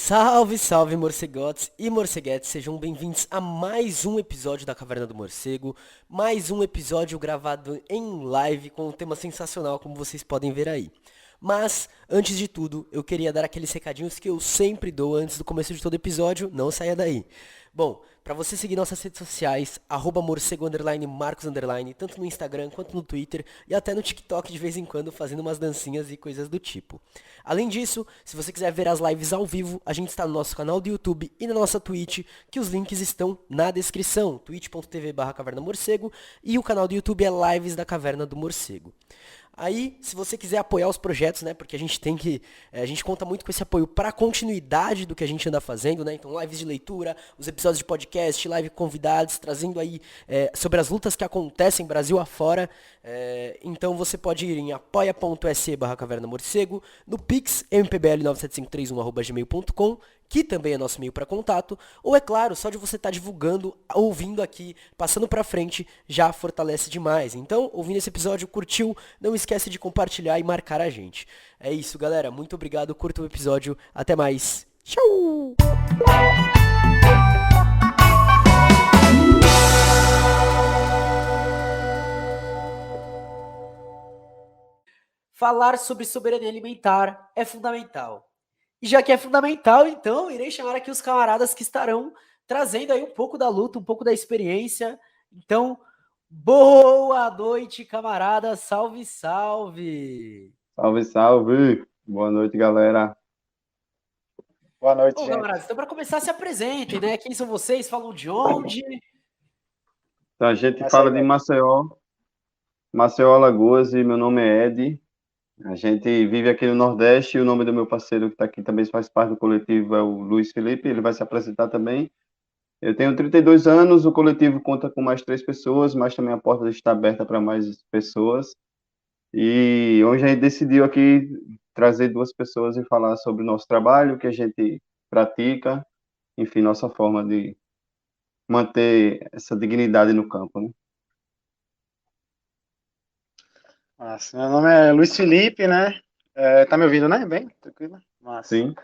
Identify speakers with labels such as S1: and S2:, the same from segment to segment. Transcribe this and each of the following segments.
S1: Salve, salve, morcegotes e morceguetes, sejam bem-vindos a mais um episódio da Caverna do Morcego, mais um episódio gravado em live com um tema sensacional, como vocês podem ver aí. Mas, antes de tudo, eu queria dar aqueles recadinhos que eu sempre dou antes do começo de todo episódio, não saia daí. Bom, para você seguir nossas redes sociais, morcego Marcos tanto no Instagram quanto no Twitter e até no TikTok de vez em quando fazendo umas dancinhas e coisas do tipo. Além disso, se você quiser ver as lives ao vivo, a gente está no nosso canal do YouTube e na nossa Twitch, que os links estão na descrição, twitch.tv/caverna morcego e o canal do YouTube é Lives da Caverna do Morcego. Aí, se você quiser apoiar os projetos, né, porque a gente conta muito com esse apoio para a continuidade do que a gente anda fazendo, né, então lives de leitura, os episódios de podcast, live com convidados, trazendo aí sobre as lutas que acontecem Brasil afora, então você pode ir em apoia.se/caverna morcego, no Pix, mpbl97531@gmail.com, que também é nosso e-mail para contato, ou é claro, só de você estar divulgando, ouvindo aqui, passando para frente, já fortalece demais. Então, ouvindo esse episódio, curtiu, não esquece de compartilhar e marcar a gente. É isso, galera. Muito obrigado, curta o episódio. Até mais. Tchau! Falar sobre soberania alimentar é fundamental. E já que é fundamental, então irei chamar aqui os camaradas que estarão trazendo aí um pouco da luta, um pouco da experiência. Então, boa noite, camaradas. Salve, salve.
S2: Salve, salve! Boa noite, galera.
S3: Boa noite,
S1: Ô,
S3: gente.
S1: camaradas, então para começar, se apresentem, né? Quem são vocês? Falam de onde?
S2: Então, a gente
S3: Começa aí,
S2: fala de
S3: Ed.
S2: Maceió, Alagoas, e meu nome é Ed. A gente vive aqui no Nordeste e o nome do meu parceiro que está aqui também faz parte do coletivo é o Luiz Felipe, ele vai se apresentar também. Eu tenho 32 anos, o coletivo conta com mais três pessoas, mas também a porta está aberta para mais pessoas. E hoje a gente decidiu aqui trazer duas pessoas e falar sobre o nosso trabalho, que a gente pratica, enfim, nossa forma de manter essa dignidade no campo, né?
S3: Massa. Meu nome é Luiz Felipe, né? Tá me ouvindo, né? Bem? Tranquilo? Massa.
S2: Sim,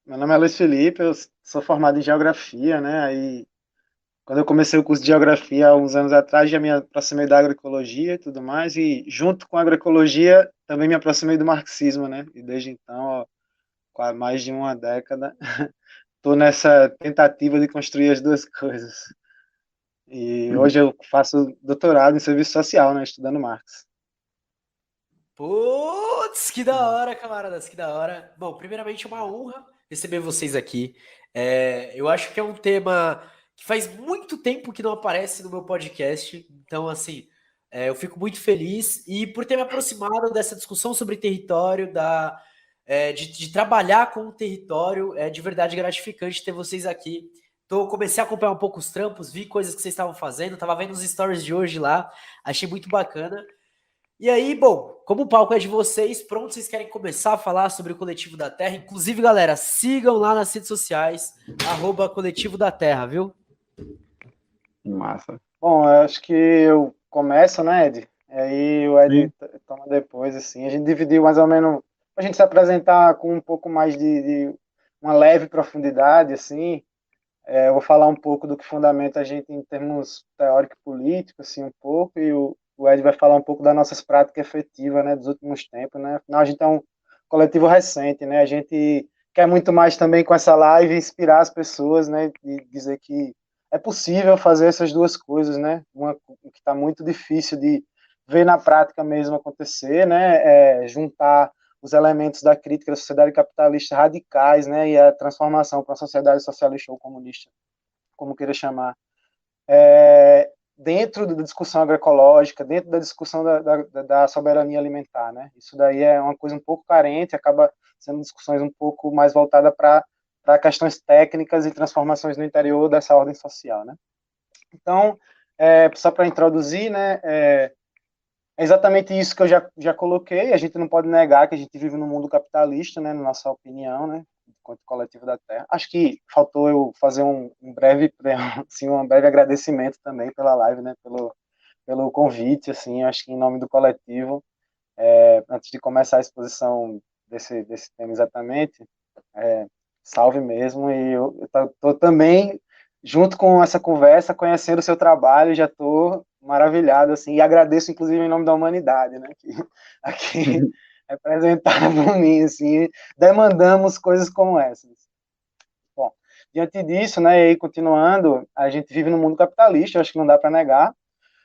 S3: Meu nome é Luiz Felipe, eu sou formado em Geografia, né? Aí, quando eu comecei o curso de Geografia há uns anos atrás, já me aproximei da agroecologia e tudo mais, e junto com a agroecologia também me aproximei do marxismo, né? E desde então, ó, há mais de uma década, estou nessa tentativa de construir as duas coisas. E hoje eu faço doutorado em serviço social, né? Estudando Marx.
S1: Putz, que da hora, camaradas, que da hora. Bom, primeiramente, uma honra receber vocês aqui. Eu acho que é um tema que faz muito tempo que não aparece no meu podcast. Então, assim, eu fico muito feliz e por ter me aproximado dessa discussão sobre território, de trabalhar com o território. É de verdade gratificante ter vocês aqui. Comecei a acompanhar um pouco os trampos, vi coisas que vocês estavam fazendo, tava vendo os stories de hoje lá, achei muito bacana. E aí, bom, como o palco é de vocês, pronto, vocês querem começar a falar sobre o Coletivo da Terra? Inclusive, galera, sigam lá nas redes sociais, @Coletivo da Terra, viu?
S2: massa.
S3: Bom, eu acho que eu começo, né, Ed? E aí o Ed
S2: Sim,
S3: toma depois, assim. A gente dividiu mais ou menos, a gente se apresentar com um pouco mais de uma leve profundidade, assim. Eu vou falar um pouco do que fundamenta a gente em termos teórico-políticos, assim, um pouco, e o Ed vai falar um pouco das nossas práticas efetivas, né, dos últimos tempos, né? Afinal, a gente é um coletivo recente, né? A gente quer muito mais também com essa live inspirar as pessoas, né, e dizer que é possível fazer essas duas coisas, né? Uma que está muito difícil de ver na prática mesmo acontecer, né? Juntar os elementos da crítica da sociedade capitalista radicais, né, e a transformação para uma sociedade socialista ou comunista, como queira chamar, dentro da discussão agroecológica, dentro da discussão da soberania alimentar, né? Isso daí é uma coisa um pouco carente, acaba sendo discussões um pouco mais voltadas para questões técnicas e transformações no interior dessa ordem social, né? Então, só para introduzir, né, é exatamente isso que eu já coloquei. A gente não pode negar que a gente vive num mundo capitalista, né, na nossa opinião, né, enquanto coletivo da Terra. Acho que faltou eu fazer um breve, assim, um breve agradecimento também pela live, né, pelo convite, assim, acho que em nome do coletivo, antes de começar a exposição desse tema exatamente, Salve mesmo. E eu tô também, junto com essa conversa, conhecendo o seu trabalho, já estou maravilhado, assim, e agradeço, inclusive, em nome da humanidade, né, que aqui representada por mim, assim, demandamos coisas como essas. Bom, diante disso, né, e aí continuando, a gente vive no mundo capitalista, eu acho que não dá para negar.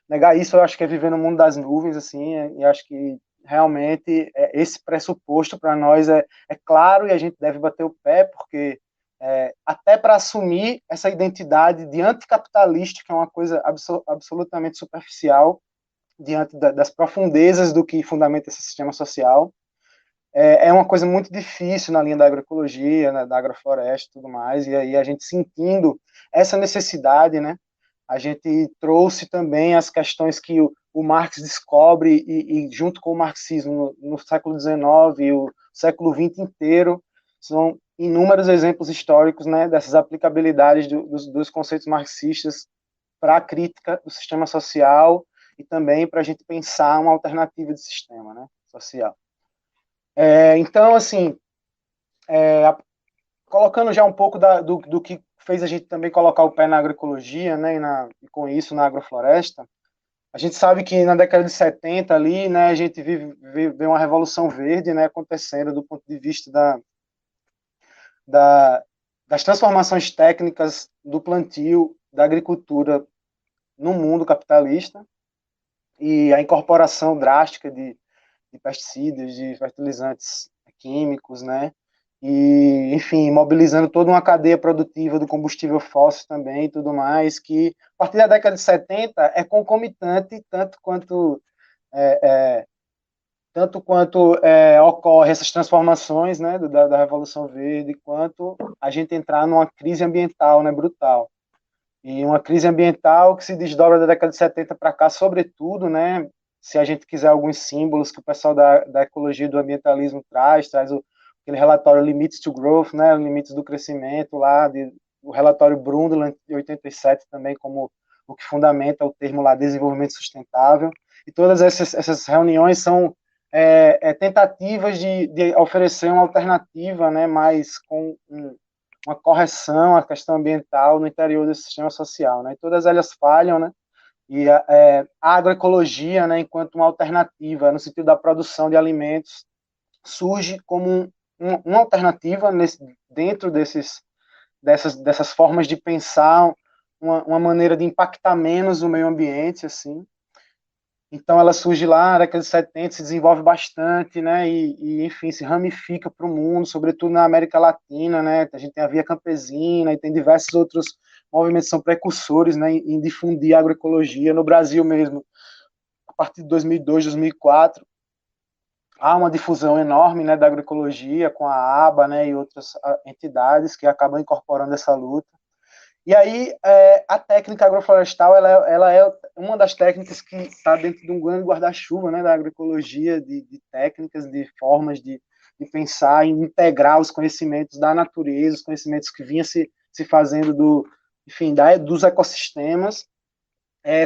S3: Negar isso, eu acho que é viver no mundo das nuvens, assim, e acho que realmente esse pressuposto para nós é claro e a gente deve bater o pé, porque até para assumir essa identidade de anticapitalista, que é uma coisa absolutamente superficial, diante das profundezas do que fundamenta esse sistema social, é uma coisa muito difícil na linha da agroecologia, né, da agrofloresta e tudo mais, e aí a gente sentindo essa necessidade, né, a gente trouxe também as questões que o Marx descobre e junto com o marxismo no século XIX e o século XX inteiro, são inúmeros exemplos históricos, né, dessas aplicabilidades dos conceitos marxistas para a crítica do sistema social e também para a gente pensar uma alternativa de sistema, né, social. Então, assim, colocando já um pouco do que fez a gente também colocar o pé na agroecologia, né, e com isso na agrofloresta, a gente sabe que na década de 70 ali, né, a gente vive uma revolução verde, né, acontecendo do ponto de vista da, das transformações técnicas do plantio, da agricultura no mundo capitalista e a incorporação drástica de pesticidas, de fertilizantes químicos, né? E, enfim, mobilizando toda uma cadeia produtiva do combustível fóssil também e tudo mais, que a partir da década de 70 é concomitante, é, é, ocorre essas transformações, né, da Revolução Verde, quanto a gente entrar numa crise ambiental, né, brutal. E uma crise ambiental que se desdobra da década de 70 para cá, sobretudo, né, se a gente quiser alguns símbolos que o pessoal da ecologia e do ambientalismo traz aquele relatório Limits to Growth, né, Limites do Crescimento, o relatório Brundtland de 87 também, como o que fundamenta o termo lá desenvolvimento sustentável. E todas essas reuniões são tentativas de oferecer uma alternativa, né, mais com uma correção à questão ambiental no interior desse sistema social, né? E todas elas falham, né? E a agroecologia, né, enquanto uma alternativa no sentido da produção de alimentos, surge como uma alternativa dentro dessas formas de pensar uma maneira de impactar menos o meio ambiente, assim. Então ela surge lá na década de 70, se desenvolve bastante, né, enfim, se ramifica para o mundo, sobretudo na América Latina, né, a gente tem a Via Campesina e tem diversos outros movimentos que são precursores, né, em difundir a agroecologia no Brasil mesmo. A partir de 2002, 2004, há uma difusão enorme, né, da agroecologia com a ABA, né, e outras entidades que acabam incorporando essa luta. E aí, a técnica agroflorestal, ela é uma das técnicas que está dentro de um grande guarda-chuva, né, da agroecologia, de técnicas, de formas de pensar em integrar os conhecimentos da natureza, os conhecimentos que vinham se fazendo dos ecossistemas,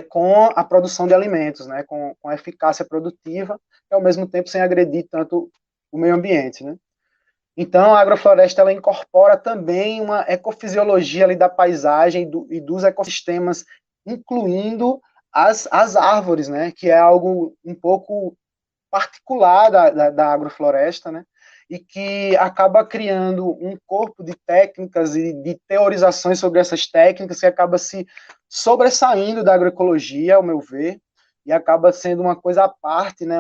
S3: com a produção de alimentos, né, com a eficácia produtiva, e ao mesmo tempo sem agredir tanto o meio ambiente, né. Então, a agrofloresta ela incorpora também uma ecofisiologia ali da paisagem e dos ecossistemas, incluindo as árvores, né, que é algo um pouco particular da agrofloresta, né, e que acaba criando um corpo de técnicas e de teorizações sobre essas técnicas que acaba se sobressaindo da agroecologia, ao meu ver, e acaba sendo uma coisa à parte, né,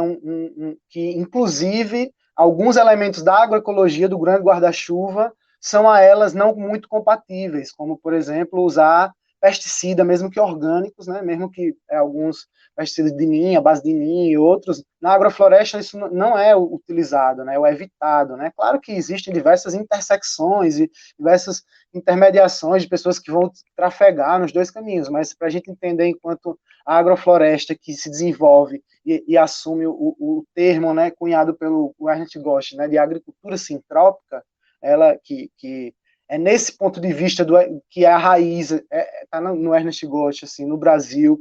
S3: que inclusive alguns elementos da agroecologia, do grande guarda-chuva, são a elas não muito compatíveis, como, por exemplo, usar pesticida, mesmo que orgânicos, né, mesmo que alguns pesticidas de ninho, a base de ninho e outros, na agrofloresta isso não é utilizado, né, ou é evitado, né. Claro que existem diversas intersecções e diversas intermediações de pessoas que vão trafegar nos dois caminhos, mas para a gente entender enquanto a agrofloresta que se desenvolve e assume o termo, né, cunhado pelo Ernest Gosch, né, de agricultura sintrópica, ela que é nesse ponto de vista que é a raiz, está no Ernest Gosch, assim, no Brasil,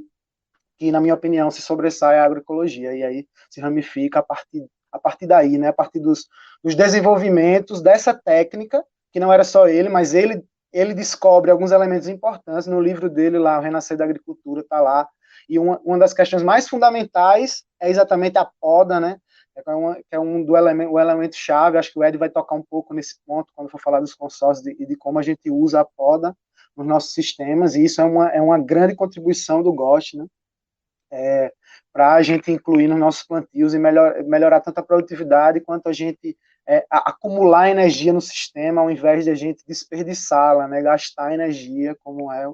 S3: que, na minha opinião, se sobressai a agroecologia, e aí se ramifica a partir daí, né, a partir dos desenvolvimentos dessa técnica, que não era só ele, mas ele descobre alguns elementos importantes no livro dele lá, O Renascer da Agricultura, está lá. E uma das questões mais fundamentais é exatamente a poda, né? Que é um do o elemento chave. Acho que o Ed vai tocar um pouco nesse ponto quando for falar dos consórcios e de como a gente usa a poda nos nossos sistemas, e isso é uma grande contribuição do GOST, né? Para a gente incluir nos nossos plantios e melhorar tanto a produtividade quanto a gente acumular energia no sistema, ao invés de a gente desperdiçá-la, né? Gastar energia, como é a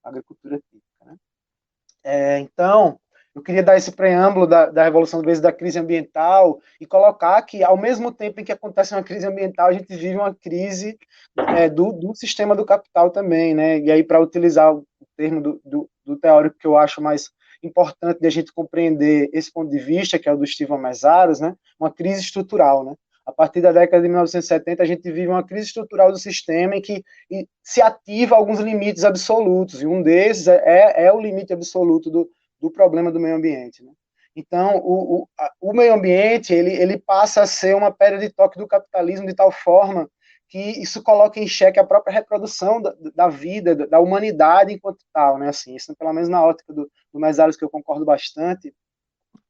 S3: agricultura típica, né? Então, eu queria dar esse preâmbulo da Revolução do Berço, da crise ambiental, e colocar que, ao mesmo tempo em que acontece uma crise ambiental, a gente vive uma crise do sistema do capital também, né? E aí, para utilizar o termo do teórico que eu acho mais importante de a gente compreender esse ponto de vista, que é o do Steven Meszaros, né? Uma crise estrutural, né? A partir da década de 1970, a gente vive uma crise estrutural do sistema em que se ativa alguns limites absolutos, e um desses é o limite absoluto do problema do meio ambiente, né? Então, o meio ambiente ele passa a ser uma pedra de toque do capitalismo de tal forma que isso coloca em xeque a própria reprodução da vida, da humanidade enquanto tal, né? Assim, isso pelo menos na ótica do Meszaros, que eu concordo bastante,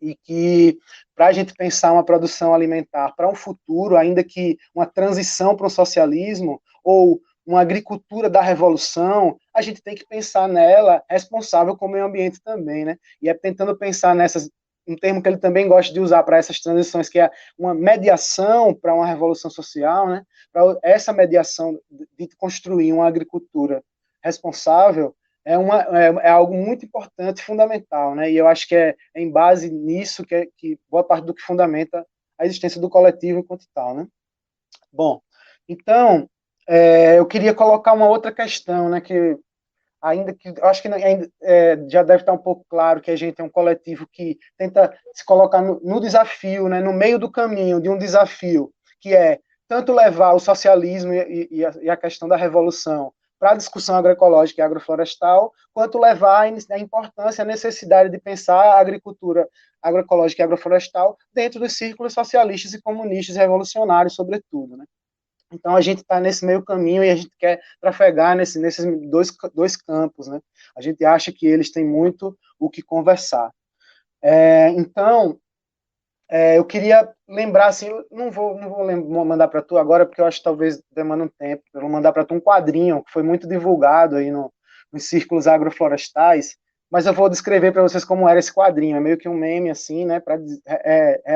S3: e que para a gente pensar uma produção alimentar para um futuro, ainda que uma transição para o socialismo ou uma agricultura da revolução, a gente tem que pensar nela responsável com o meio ambiente também, né? E é tentando pensar nessas, um termo que ele também gosta de usar para essas transições, que é uma mediação para uma revolução social, né? Para essa mediação de construir uma agricultura responsável, é algo muito importante, fundamental, né? E eu acho que é em base nisso que boa parte do que fundamenta a existência do coletivo enquanto tal, né? Bom, então, eu queria colocar uma outra questão, né? Que ainda que eu acho que ainda, já deve estar um pouco claro que a gente é um coletivo que tenta se colocar no desafio, né? No meio do caminho de um desafio que é tanto levar o socialismo e a questão da revolução para a discussão agroecológica e agroflorestal, quanto levar a importância, a necessidade de pensar a agricultura agroecológica e agroflorestal dentro dos círculos socialistas e comunistas e revolucionários, sobretudo, né? Então, a gente está nesse meio caminho e a gente quer trafegar nesses dois campos, né? A gente acha que eles têm muito o que conversar. Então, eu queria lembrar, assim, eu não vou mandar para tu agora, porque eu acho que talvez demanda um tempo. Eu vou mandar para tu um quadrinho que foi muito divulgado aí nos círculos agroflorestais, mas eu vou descrever para vocês como era esse quadrinho. É meio que um meme, assim, né, para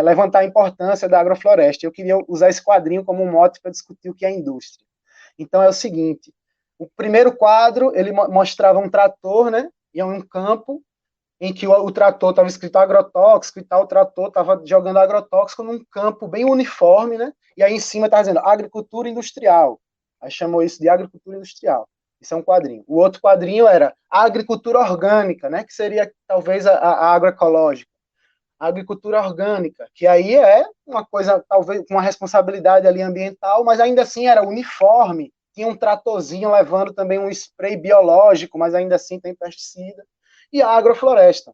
S3: levantar a importância da agrofloresta. Eu queria usar esse quadrinho como um mote para discutir o que é indústria. Então, é o seguinte: o primeiro quadro, ele mostrava um trator, né, e um campo, em que o trator estava escrito agrotóxico e tal, o trator estava jogando agrotóxico num campo bem uniforme, né? E aí em cima estava dizendo agricultura industrial. Aí chamou isso de agricultura industrial. Isso é um quadrinho. O outro quadrinho era a agricultura orgânica, né? Que seria talvez a agroecológica. A agricultura orgânica, que aí é uma coisa, talvez, com uma responsabilidade ali ambiental, mas ainda assim era uniforme. Tinha um tratorzinho levando também um spray biológico, mas ainda assim tem pesticida. E a agrofloresta,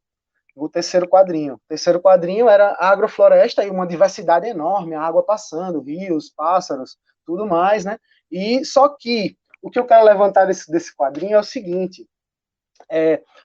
S3: o terceiro quadrinho. O terceiro quadrinho era a agrofloresta e uma diversidade enorme, a água passando, rios, pássaros, tudo mais, né? E só que o que eu quero levantar desse quadrinho é o seguinte: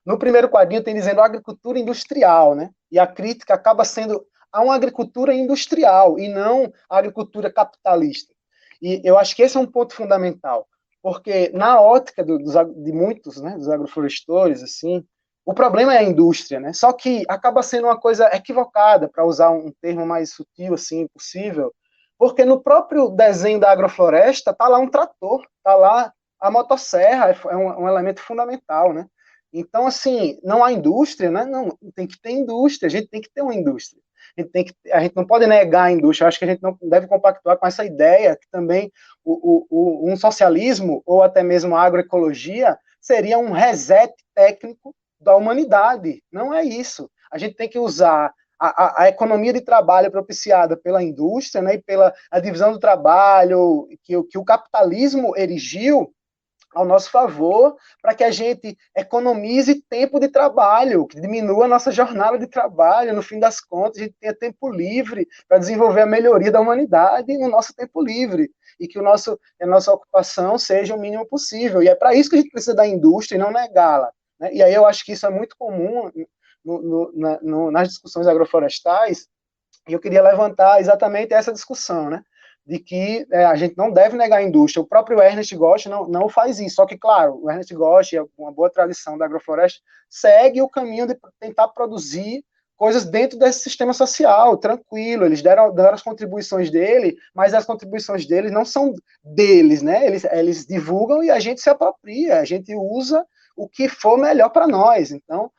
S3: no primeiro quadrinho tem dizendo agricultura industrial, né? E a crítica acaba sendo a uma agricultura industrial e não a agricultura capitalista. E eu acho que esse é um ponto fundamental, porque na ótica de muitos, né, dos agroflorestores, assim, o problema é a indústria, né? Só que acaba sendo uma coisa equivocada, para usar um termo mais sutil assim possível, porque no próprio desenho da agrofloresta está lá um trator, está lá a motosserra, é um elemento fundamental, né? Então, assim, não há indústria, né? Não, tem que ter indústria, a gente tem que ter uma indústria. A gente não pode negar a indústria, eu acho que a gente não deve compactuar com essa ideia que também um socialismo, ou até mesmo a agroecologia, seria um reset técnico da humanidade. Não é isso. A gente tem que usar a economia de trabalho propiciada pela indústria, né, e pela a divisão do trabalho que o capitalismo erigiu ao nosso favor, para que a gente economize tempo de trabalho, que diminua a nossa jornada de trabalho, no fim das contas, a gente tenha tempo livre para desenvolver a melhoria da humanidade no nosso tempo livre, e que a nossa ocupação seja o mínimo possível. E é para isso que a gente precisa da indústria e não negá-la. Né? E aí eu acho que isso é muito comum nas discussões agroflorestais, e eu queria levantar exatamente essa discussão, né? De que a gente não deve negar a indústria. O próprio Ernest Gosch não faz isso. Só que, claro, o Ernest Gosch, uma boa tradição da agrofloresta, segue o caminho de tentar produzir coisas dentro desse sistema social, tranquilo. Eles deram as contribuições dele, mas as contribuições deles não são deles, né? Eles divulgam e a gente se apropria, a gente usa o que for melhor para nós. Então,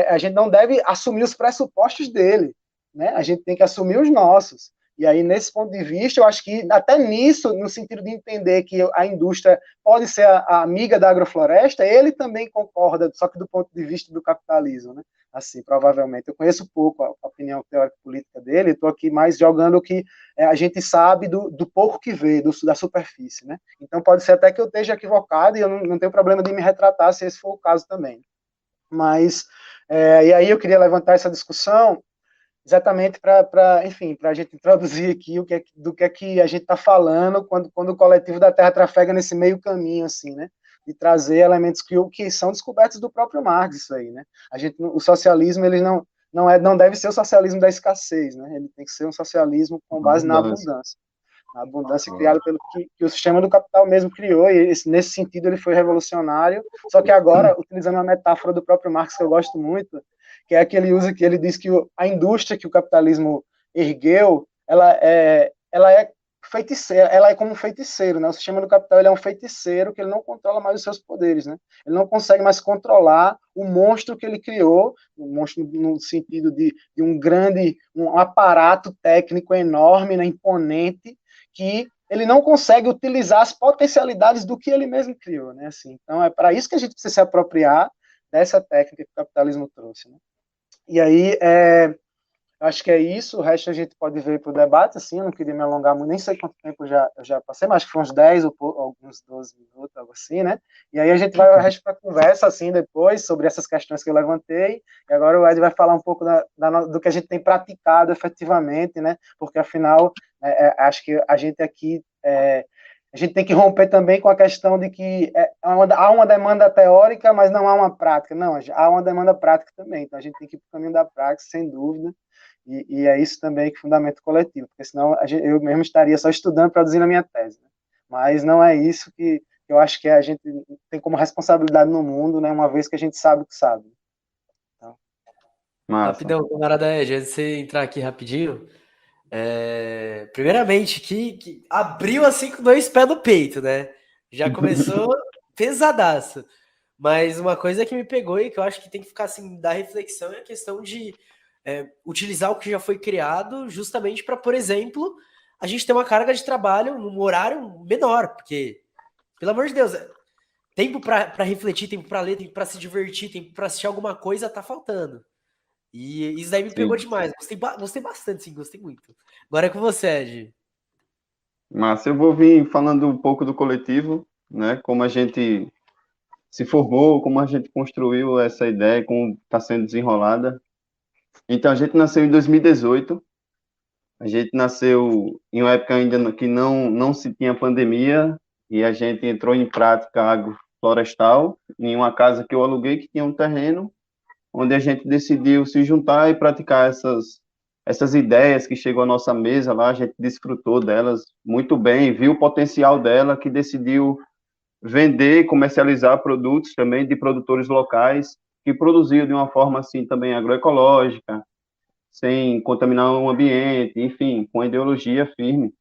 S3: a gente não deve assumir os pressupostos dele, né? A gente tem que assumir os nossos. E aí, nesse ponto de vista, eu acho que até nisso, no sentido de entender que a indústria pode ser a amiga da agrofloresta, ele também concorda, só que do ponto de vista do capitalismo, né? Assim, provavelmente. Eu conheço pouco a opinião teórico-política dele, estou aqui mais jogando o que a gente sabe do pouco que vê, da superfície, né? Então, pode ser até que eu esteja equivocado e eu não tenho problema de me retratar se esse for o caso também. Mas, e aí eu queria levantar essa discussão exatamente enfim, para a gente introduzir aqui do que é que a gente está falando quando o coletivo da Terra trafega nesse meio caminho, assim, né? De trazer elementos que são descobertos do próprio Marx, isso aí, né? O socialismo, ele não deve ser o socialismo da escassez, né? Ele tem que ser um socialismo com base na abundância. A abundância criada pelo que o sistema do capital mesmo criou, e nesse sentido ele foi revolucionário, só que agora, utilizando a metáfora do próprio Marx, que eu gosto muito, que é a que ele usa, que ele diz que a indústria que o capitalismo ergueu, ela é feiticeira, ela é como um feiticeiro, né? O sistema do capital, ele é um feiticeiro que ele não controla mais os seus poderes, né? Ele não consegue mais controlar o monstro que ele criou, um monstro no sentido de um aparato técnico enorme, né, imponente, que ele não consegue utilizar as potencialidades do que ele mesmo criou, né? Assim, então é para isso que a gente precisa se apropriar dessa técnica que o capitalismo trouxe, né? E aí, acho que é isso, o resto a gente pode ver para o debate, assim, eu não queria me alongar muito, nem sei quanto tempo eu já passei, mas acho que foi uns 10 ou alguns 12 minutos, algo assim, né? E aí a gente vai o resto para a conversa, assim, depois, sobre essas questões que eu levantei, e agora o Ed vai falar um pouco do que a gente tem praticado efetivamente, né? Porque, afinal, acho que a gente aqui... a gente tem que romper também com a questão de que há uma demanda teórica, mas não há uma prática. Não, há uma demanda prática também. Então, a gente tem que ir para o caminho da prática, sem dúvida. E é isso também que fundamenta o coletivo, porque senão eu mesmo estaria só estudando, produzindo a minha tese. Né? Mas não é isso que eu acho que a gente tem como responsabilidade no mundo, né? Uma vez que a gente sabe o que sabe. Então,
S1: rapidão, camarada Ed, antes de você entrar aqui rapidinho, primeiramente, que abriu assim com 2 pés no peito, né? Já começou pesadaço. Mas uma coisa que me pegou e que eu acho que tem que ficar assim, da reflexão é a questão de utilizar o que já foi criado justamente para, por exemplo, a gente ter uma carga de trabalho num horário menor, porque, pelo amor de Deus, tempo para refletir, tempo para ler, tempo para se divertir, tempo para assistir alguma coisa tá faltando. E isso daí me pegou demais. Gostei bastante, sim, gostei muito. Agora é com você, Ed.
S2: Márcio, eu vou vir falando um pouco do coletivo, né? Como a gente se formou, como a gente construiu essa ideia, como está sendo desenrolada. Então, a gente nasceu em 2018. A gente nasceu em uma época ainda que não se tinha pandemia e a gente entrou em prática agroflorestal em uma casa que eu aluguei que tinha um terreno onde a gente decidiu se juntar e praticar essas ideias que chegou à nossa mesa lá, a gente desfrutou delas muito bem, viu o potencial dela, que decidiu vender e comercializar produtos também de produtores locais que produziam de uma forma assim também agroecológica, sem contaminar o ambiente, enfim, com a ideologia firme.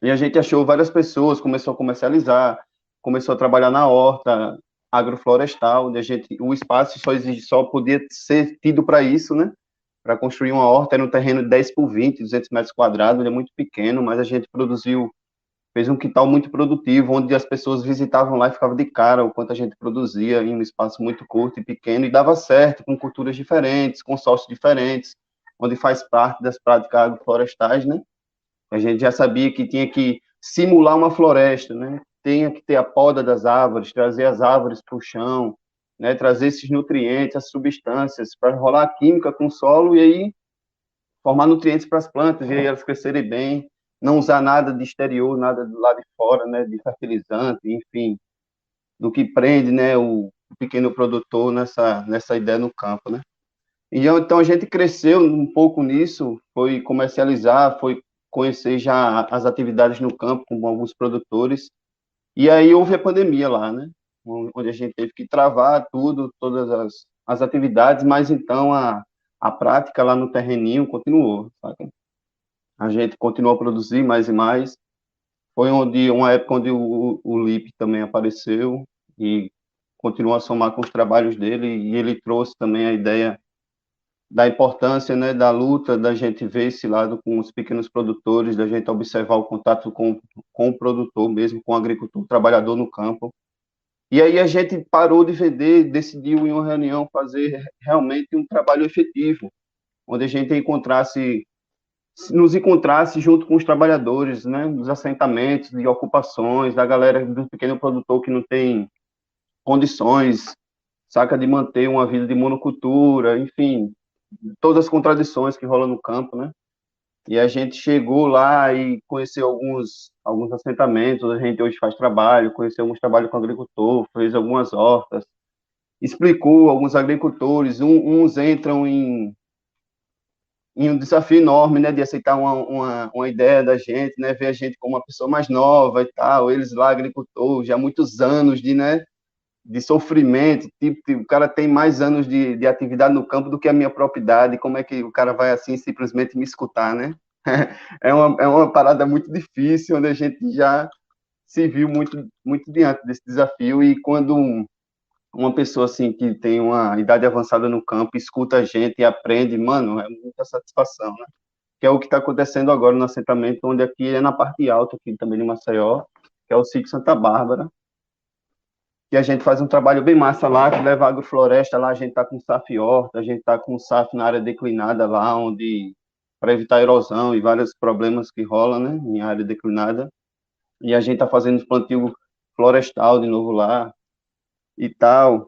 S2: E a gente achou várias pessoas, começou a comercializar, começou a trabalhar na horta agroflorestal, onde o espaço só podia ser tido para isso, né? Para construir uma horta, era um terreno de 10 por 20, 200 metros quadrados, ele é muito pequeno, mas a gente fez um quintal muito produtivo, onde as pessoas visitavam lá e ficavam de cara o quanto a gente produzia em um espaço muito curto e pequeno, e dava certo, com culturas diferentes, com sócios diferentes, onde faz parte das práticas agroflorestais, né? A gente já sabia que tinha que simular uma floresta, né? tenha que ter a poda das árvores, trazer as árvores para o chão, né, trazer esses nutrientes, as substâncias, para rolar a química com o solo e aí formar nutrientes para as plantas e aí elas crescerem bem, não usar nada de exterior, nada do lado de fora, né, de fertilizante, enfim, do que prende, né, o pequeno produtor nessa ideia no campo, né. E então a gente cresceu um pouco nisso, foi comercializar, foi conhecer já as atividades no campo com alguns produtores, e aí houve a pandemia lá, né, onde a gente teve que travar tudo, todas as atividades, mas então a prática lá no terreninho continuou, sabe? A gente continuou a produzir mais e mais. Foi uma época onde o Lipe também apareceu e continuou a somar com os trabalhos dele, e ele trouxe também a ideia da importância, né, da luta, da gente ver esse lado com os pequenos produtores, da gente observar o contato com o produtor mesmo, com o agricultor, o trabalhador no campo. E aí a gente parou de vender, decidiu em uma reunião fazer realmente um trabalho efetivo, onde a gente nos encontrasse junto com os trabalhadores, né, dos assentamentos, de ocupações, da galera do pequeno produtor que não tem condições, saca, de manter uma vida de monocultura, enfim, todas as contradições que rolam no campo, né? E a gente chegou lá e conheceu alguns assentamentos, a gente hoje faz trabalho, conheceu alguns trabalhos com agricultor, fez algumas hortas, explicou alguns agricultores, uns entram em um desafio enorme, né, de aceitar uma ideia da gente, né, ver a gente como uma pessoa mais nova e tal, eles lá, agricultor, já há muitos anos né, de sofrimento, tipo, o cara tem mais anos de atividade no campo do que a minha própria idade, como é que o cara vai assim simplesmente me escutar, né? É uma parada muito difícil, onde a gente já se viu muito diante desse desafio, e quando uma pessoa assim que tem uma idade avançada no campo escuta a gente e aprende, mano, é muita satisfação, né? Que é o que está acontecendo agora no assentamento, onde aqui é na parte alta, aqui também de Maceió, que é o sítio Santa Bárbara, que a gente faz um trabalho bem massa lá, que leva agrofloresta, lá a gente está com SAF horta, a gente está com SAF na área declinada lá, onde, para evitar erosão e vários problemas que rolam, né, em área declinada, e a gente está fazendo plantio florestal de novo lá, e tal,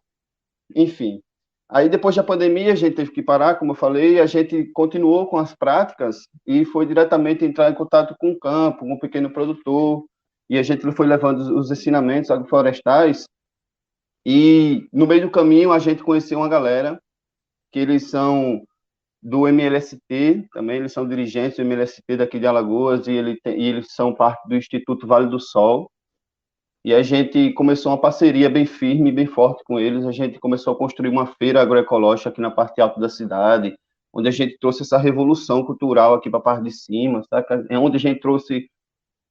S2: enfim. Aí, depois da pandemia, a gente teve que parar, como eu falei, a gente continuou com as práticas e foi diretamente entrar em contato com o campo, com o pequeno produtor, e a gente foi levando os ensinamentos agroflorestais, e no meio do caminho a gente conheceu uma galera, que eles são do MLST, também eles são dirigentes do MLST daqui de Alagoas, e eles são parte do Instituto Vale do Sol, e a gente começou uma parceria bem firme, bem forte com eles. A gente começou a construir uma feira agroecológica aqui na parte alta da cidade, onde a gente trouxe essa revolução cultural aqui para a parte de cima, saca? É onde a gente trouxe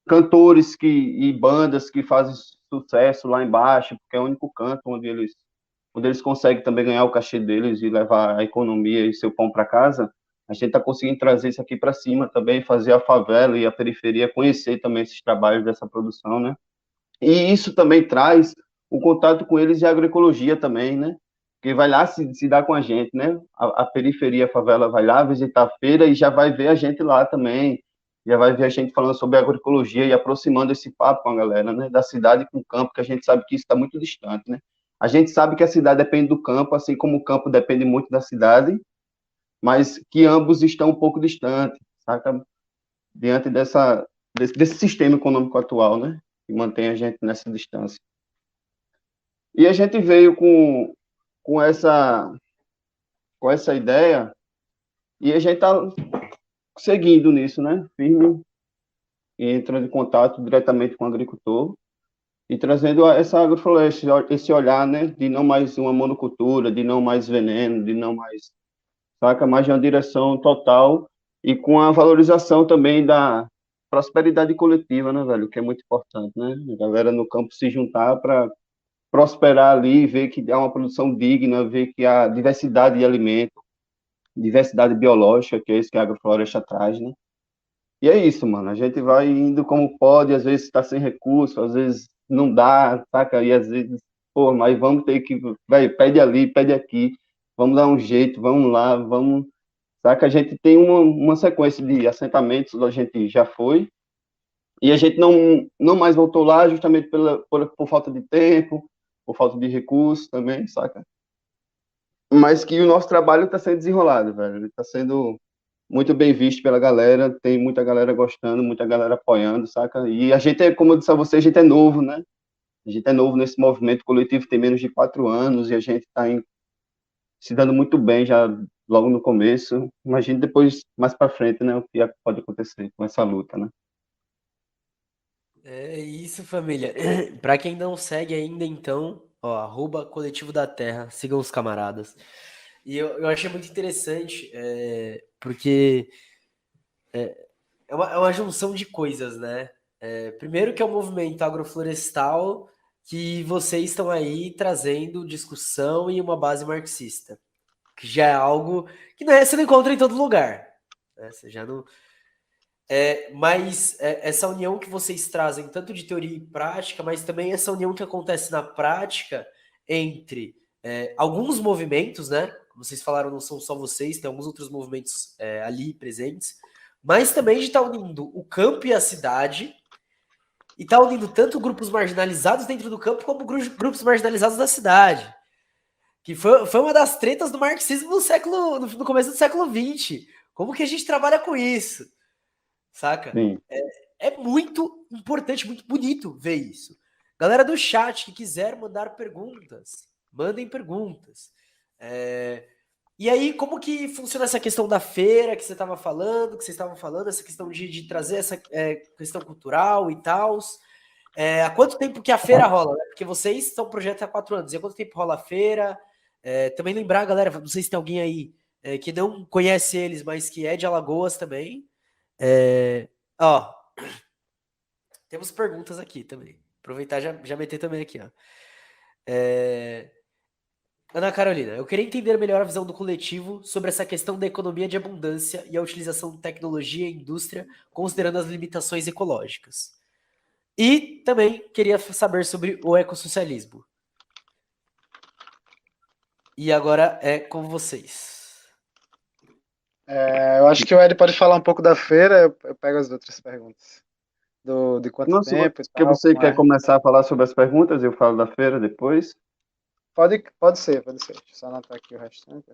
S2: cantores e bandas que fazem sucesso lá embaixo, porque é o único canto onde eles conseguem também ganhar o cachê deles e levar a economia e seu pão para casa. A gente está conseguindo trazer isso aqui para cima também, fazer a favela e a periferia conhecer também esses trabalhos dessa produção, né? E isso também traz o contato com eles de agroecologia também, né? Porque vai lá se dar com a gente, né? A periferia, a favela vai lá visitar a feira e já vai ver a gente lá também, já vai ver a gente falando sobre agroecologia e aproximando esse papo com a galera, né? Da cidade com o campo, que a gente sabe que isso está muito distante, né? A gente sabe que a cidade depende do campo, assim como o campo depende muito da cidade, mas que ambos estão um pouco distantes, saca? Diante desse sistema econômico atual, né? Que mantém a gente nessa distância. E a gente veio com essa, com essa ideia, e a gente está seguindo nisso, né? Firme, e entrando em contato diretamente com o agricultor, e trazendo essa agrofloresta, esse olhar, né? De não mais uma monocultura, de não mais veneno, de não mais, saca? Mais de uma direção total, e com a valorização também da prosperidade coletiva, né, velho? Que é muito importante, né? A galera no campo se juntar para prosperar ali, ver que há uma produção digna, ver que há diversidade de alimento, diversidade biológica, que é isso que a agrofloresta traz, né? E é isso, mano. A gente vai indo como pode, às vezes está sem recurso, às vezes não dá, saca? E às vezes, pô, mas vamos ter que, vai, pede ali, pede aqui, vamos dar um jeito, vamos lá, vamos, saca? A gente tem uma sequência de assentamentos, a gente já foi, E a gente não mais voltou lá justamente por falta de tempo, por falta de recursos também, saca? Mas que o nosso trabalho está sendo desenrolado, velho. Ele está sendo muito bem visto pela galera, tem muita galera gostando, muita galera apoiando, saca? E a gente é, como eu disse a você, a gente é novo, né? A gente é novo nesse movimento coletivo, tem menos de 4 anos, e a gente está se dando muito bem já logo no começo. Imagina depois, mais para frente, né? O que pode acontecer com essa luta, né?
S1: É isso, família. Pra quem não segue ainda, então, ó, @Coletivo da Terra, sigam os camaradas. E eu achei muito interessante, porque é uma junção de coisas, né? Primeiro que é o movimento agroflorestal que vocês estão aí trazendo discussão e uma base marxista, que já é algo que você não encontra em todo lugar, né? Você já não, mas essa união que vocês trazem, tanto de teoria e prática, mas também essa união que acontece na prática entre alguns movimentos, né? Como vocês falaram, não são só vocês, tem alguns outros movimentos ali presentes, mas também de estar unindo o campo e a cidade, e tá unindo tanto grupos marginalizados dentro do campo como grupos marginalizados da cidade. Que foi uma das tretas do marxismo no começo do século XX. Como que a gente trabalha com isso? Saca?
S2: Sim.
S1: É muito importante, muito bonito ver isso. Galera do chat que quiser mandar perguntas, mandem perguntas. E aí, como que funciona essa questão da feira que você estava falando, que vocês estavam falando, essa questão de trazer essa questão cultural e tal? Há quanto tempo que a feira rola? Né? Porque vocês são um projeto há 4 anos. E há quanto tempo rola a feira? Também lembrar, galera, não sei se tem alguém aí que não conhece eles, mas que é de Alagoas também. Ó, temos perguntas aqui também. Aproveitar e já meter também aqui, ó. Ana Carolina, eu queria entender melhor a visão do coletivo sobre essa questão da economia de abundância e a utilização de tecnologia e indústria, considerando as limitações ecológicas. E também queria saber sobre o ecossocialismo. E agora é com vocês.
S3: Eu acho que o Ed pode falar um pouco da feira, eu pego as outras perguntas. De quanto
S2: Não, se
S3: tempo e
S2: que
S3: tal,
S2: você
S3: como
S2: quer
S3: é.
S2: começar a falar sobre as perguntas, eu falo da feira depois.
S3: Pode ser, pode ser. Deixa eu só anotar aqui o restante.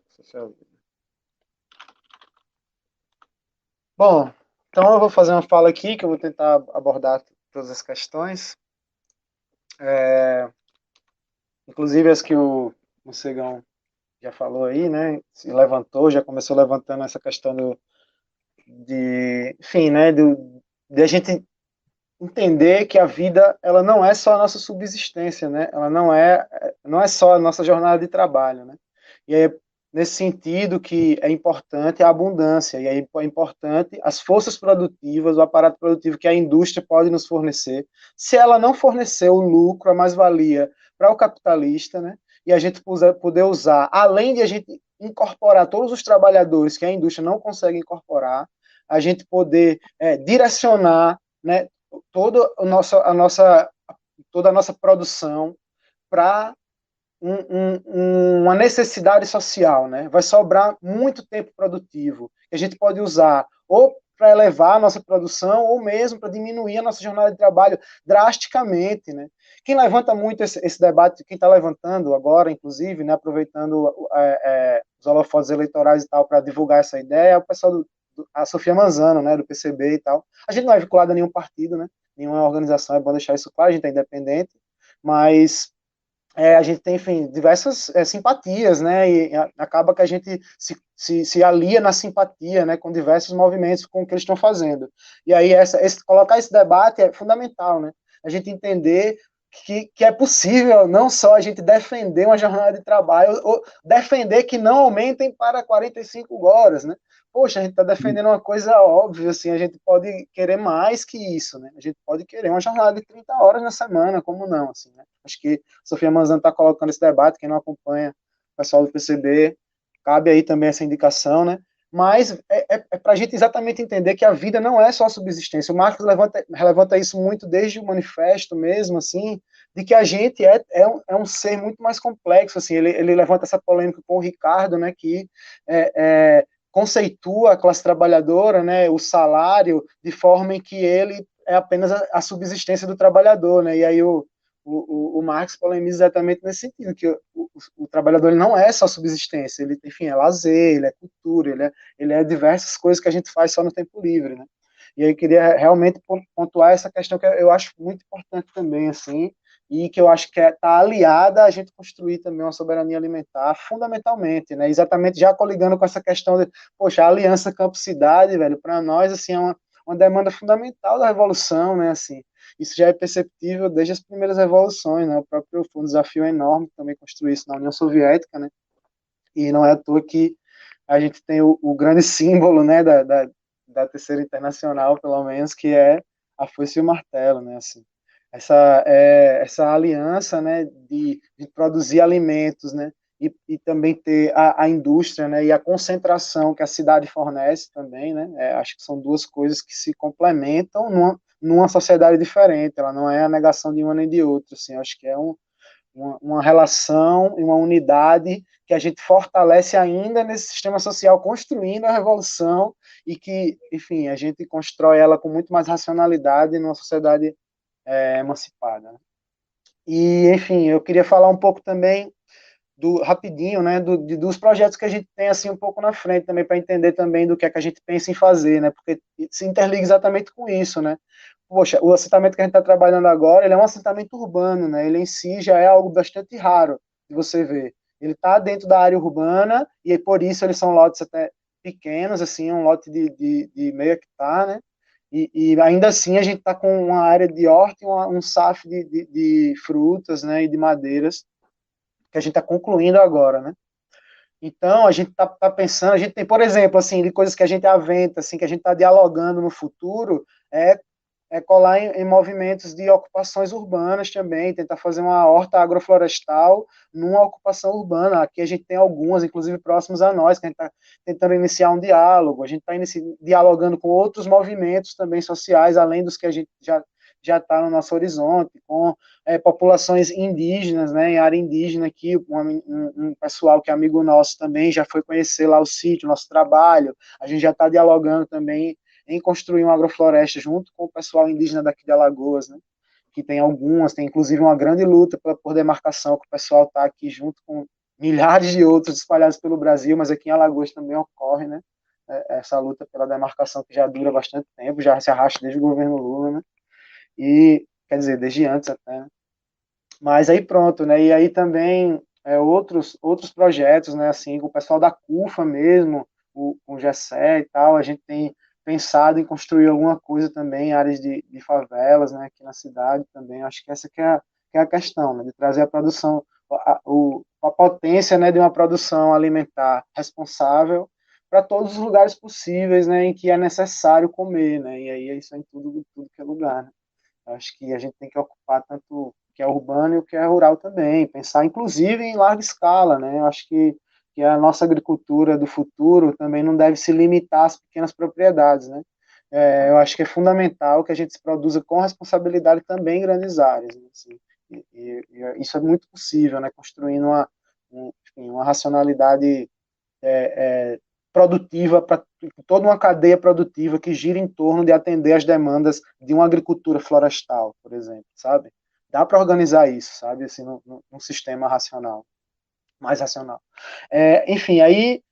S3: Bom, então eu vou fazer uma fala aqui que eu vou tentar abordar todas as questões. Inclusive as que o Mocegão já falou aí, né? Se levantou, já começou levantando essa questão enfim, né? De a gente entender que a vida ela não é só a nossa subsistência, né? Ela não é só a nossa jornada de trabalho, né? E aí nesse sentido que é importante a abundância e aí é importante as forças produtivas, o aparato produtivo que a indústria pode nos fornecer. Se ela não fornecer o lucro, a mais-valia para o capitalista, né? E a gente poder usar, além de a gente incorporar todos os trabalhadores que a indústria não consegue incorporar, a gente poder direcionar, né, toda a nossa produção para uma necessidade social, né? Vai sobrar muito tempo produtivo que a gente pode usar ou para elevar a nossa produção ou mesmo para diminuir a nossa jornada de trabalho drasticamente, né? Quem levanta muito esse debate, quem está levantando agora, inclusive, né, aproveitando os holofotes eleitorais e tal para divulgar essa ideia, é o pessoal a Sofia Manzano, né, do PCB e tal. A gente não é vinculado a nenhum partido, né? Nenhuma organização, é bom deixar isso claro, a gente é independente, mas a gente tem, enfim, diversas simpatias, né, e acaba que a gente se alia na simpatia, né, com diversos movimentos com o que eles estão fazendo. E aí colocar esse debate é fundamental, né, a gente entender que é possível não só a gente defender uma jornada de trabalho, ou defender que não aumentem para 45 horas, né, poxa, a gente está defendendo uma coisa óbvia, assim, a gente pode querer mais que isso, né? A gente pode querer uma jornada de 30 horas na semana, como não, assim, né? Acho que a Sofia Manzano está colocando esse debate, quem não acompanha o pessoal do PCB, cabe aí também essa indicação, né? Mas é para a gente exatamente entender que a vida não é só subsistência. O Marcos levanta isso muito desde o manifesto mesmo, assim, de que a gente é um ser muito mais complexo, assim, ele levanta essa polêmica com o Ricardo, né, que conceitua a classe trabalhadora, né, o salário, de forma em que ele é apenas a subsistência do trabalhador, né? E aí o Marx polemiza exatamente nesse sentido, que o trabalhador ele não é só subsistência, ele, enfim, é lazer, ele é cultura, ele é diversas coisas que a gente faz só no tempo livre, né? E aí eu queria realmente pontuar essa questão que eu acho muito importante também, assim, e que eu acho que está aliada a gente construir também uma soberania alimentar, fundamentalmente, né? Exatamente já coligando com essa questão de, poxa, a aliança campo-cidade, velho, para nós, assim, é uma demanda fundamental da revolução, né? Assim, isso já é perceptível desde as primeiras revoluções, né? O próprio foi um desafio enorme também construir isso na União Soviética, né? E não é à toa que a gente tem o grande símbolo, né, da Terceira Internacional, pelo menos, que é a foice e o martelo, né? Assim, essa aliança, né, de produzir alimentos, né? E também ter a indústria, né, e a concentração que a cidade fornece também, né, acho que são duas coisas que se complementam numa sociedade diferente, ela não é a negação de uma nem de outra, assim, acho que é uma relação e uma unidade que a gente fortalece ainda nesse sistema social, construindo a revolução e que, enfim, a gente constrói ela com muito mais racionalidade numa sociedade emancipada. E, enfim, eu queria falar um pouco também rapidinho, né, dos projetos que a gente tem assim um pouco na frente também para entender também do que é que a gente pensa em fazer, né, porque se interliga exatamente com isso, né. Poxa, o assentamento que a gente está trabalhando agora, ele é um assentamento urbano, né, ele em si já é algo bastante raro de você ver. Ele está dentro da área urbana e por isso eles são lotes até pequenos, assim, um lote de meio hectare, né, e ainda assim a gente está com uma área de horta e um SAF de frutas, né, e de madeiras, que a gente está concluindo agora, né? Então, a gente está pensando, a gente tem, por exemplo, assim, de coisas que a gente aventa, assim, que a gente está dialogando no futuro, é colar em movimentos de ocupações urbanas também, tentar fazer uma horta agroflorestal numa ocupação urbana. Aqui a gente tem algumas, inclusive próximos a nós, que a gente está tentando iniciar um diálogo, a gente está dialogando com outros movimentos também sociais, além dos que a gente já está no nosso horizonte, com populações indígenas, né, em área indígena aqui, um pessoal que é amigo nosso também já foi conhecer lá o sítio, nosso trabalho, a gente já está dialogando também em construir uma agrofloresta junto com o pessoal indígena daqui de Alagoas, né, que tem algumas, tem inclusive uma grande luta por demarcação, que o pessoal está aqui junto com milhares de outros espalhados pelo Brasil, mas aqui em Alagoas também ocorre, né, essa luta pela demarcação que já dura bastante tempo, já se arrasta desde o governo Lula, né, e, quer dizer, desde antes até, né? Mas aí pronto, né? E aí também outros projetos, né? Assim, com o pessoal da CUFA mesmo, o GESÉ e tal, a gente tem pensado em construir alguma coisa também em áreas de favelas, né? Aqui na cidade também. Acho que essa que é a questão, né? De trazer a produção, a potência, né? De uma produção alimentar responsável para todos os lugares possíveis, né? Em que é necessário comer, né? E aí é isso em tudo que é lugar, né? Acho que a gente tem que ocupar tanto o que é urbano e o que é rural também, pensar inclusive em larga escala, né? Eu acho que a nossa agricultura do futuro também não deve se limitar às pequenas propriedades, né? Eu acho que é fundamental que a gente se produza com responsabilidade também em grandes áreas, né? Assim, e isso é muito possível, né? Construindo enfim, uma racionalidade produtiva para toda uma cadeia produtiva que gira em torno de atender as demandas de uma agricultura florestal, por exemplo, sabe? Dá para organizar isso, sabe? Assim, num sistema racional, mais racional. Enfim, aí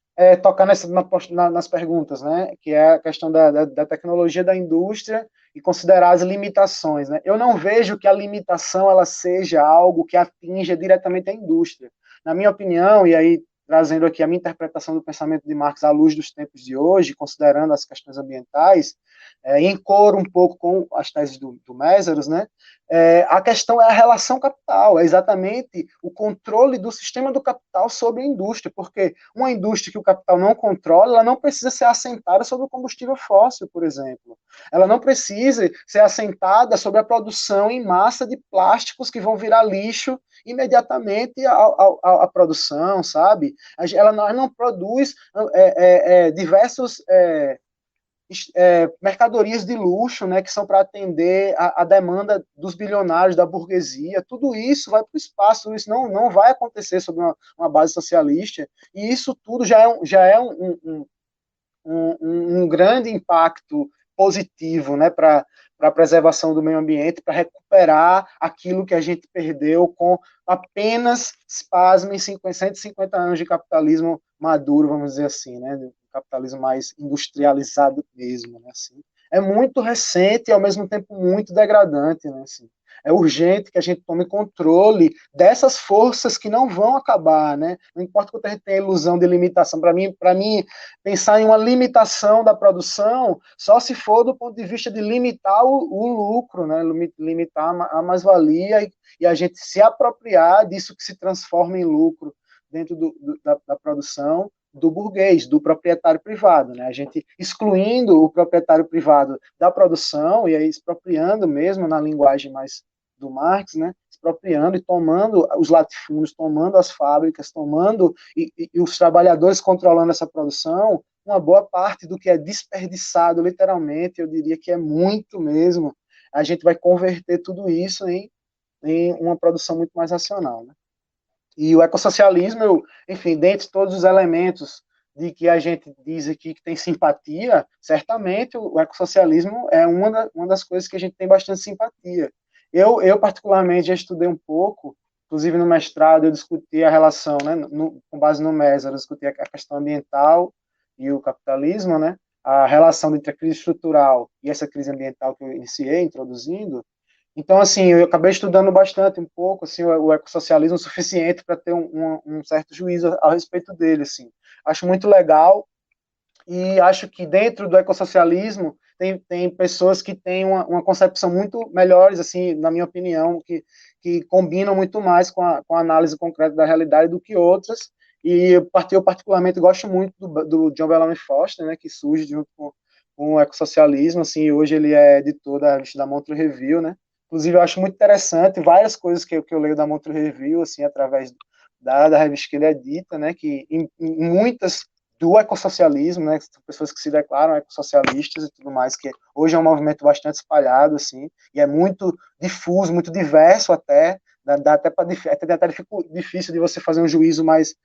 S3: tocar nas perguntas, né? Que é a questão da tecnologia da indústria e considerar as limitações, né? Eu não vejo que a limitação ela seja algo que atinja diretamente a indústria. Na minha opinião, e aí trazendo aqui a minha interpretação do pensamento de Marx à luz dos tempos de hoje, considerando as questões ambientais, em coro um pouco com as teses do Mésaros, né? A questão é a relação capital, é exatamente o controle do sistema do capital sobre a indústria, porque uma indústria que o capital não controla, ela não precisa ser assentada sobre o combustível fóssil, por exemplo. Ela não precisa ser assentada sobre a produção em massa de plásticos que vão virar lixo imediatamente à produção, sabe? Ela não produz diversos mercadorias de luxo, né, que são para atender a demanda dos bilionários, da burguesia. Tudo isso vai para o espaço, tudo isso não vai acontecer sob uma base socialista, e isso tudo já é um grande impacto positivo, né, para a preservação do meio ambiente, para recuperar aquilo que a gente perdeu com apenas, pasmem, 150 anos de capitalismo maduro, vamos dizer assim, né, de capitalismo mais industrializado mesmo, né, assim. É muito recente e, ao mesmo tempo, muito degradante, né, assim. É urgente que a gente tome controle dessas forças que não vão acabar, né? Não importa que a gente tenha ilusão de limitação. Para mim, pensar em uma limitação da produção só se for do ponto de vista de limitar o lucro, né? Limitar a mais-valia e a gente se apropriar disso que se transforma em lucro dentro da produção do burguês, do proprietário privado, né? A gente excluindo o proprietário privado da produção e aí expropriando mesmo na linguagem mais do Marx, né? Expropriando e tomando os latifúndios, tomando as fábricas, tomando e os trabalhadores controlando essa produção, uma boa parte do que é desperdiçado, literalmente, eu diria que é muito mesmo, a gente vai converter tudo isso em uma produção muito mais racional, né? E o ecossocialismo, enfim, dentre todos os elementos de que a gente diz aqui que tem simpatia, certamente o ecossocialismo é uma das coisas que a gente tem bastante simpatia. Eu particularmente, já estudei um pouco, inclusive no mestrado eu discuti a relação, né, com base no MES, eu discuti a questão ambiental e o capitalismo, né, a relação entre a crise estrutural e essa crise ambiental que eu iniciei, introduzindo. Então, assim, eu acabei estudando bastante, um pouco, assim, o ecossocialismo o suficiente para ter um certo juízo a respeito dele, assim. Acho muito legal e acho que dentro do ecossocialismo tem pessoas que têm uma concepção muito melhores, assim, na minha opinião, que combinam muito mais com a análise concreta da realidade do que outras. E eu particularmente gosto muito do John Bellamy Foster, né, que surge junto com o ecossocialismo, assim, e hoje ele é editor da revista da Montreux Review, né. Inclusive, eu acho muito interessante várias coisas que eu leio da Montreux Review, assim, através da revista que ele edita, né, que em muitas do ecossocialismo, né, pessoas que se declaram ecossocialistas e tudo mais, que hoje é um movimento bastante espalhado, assim, e é muito difuso, muito diverso até, dá até até difícil de você fazer um juízo mais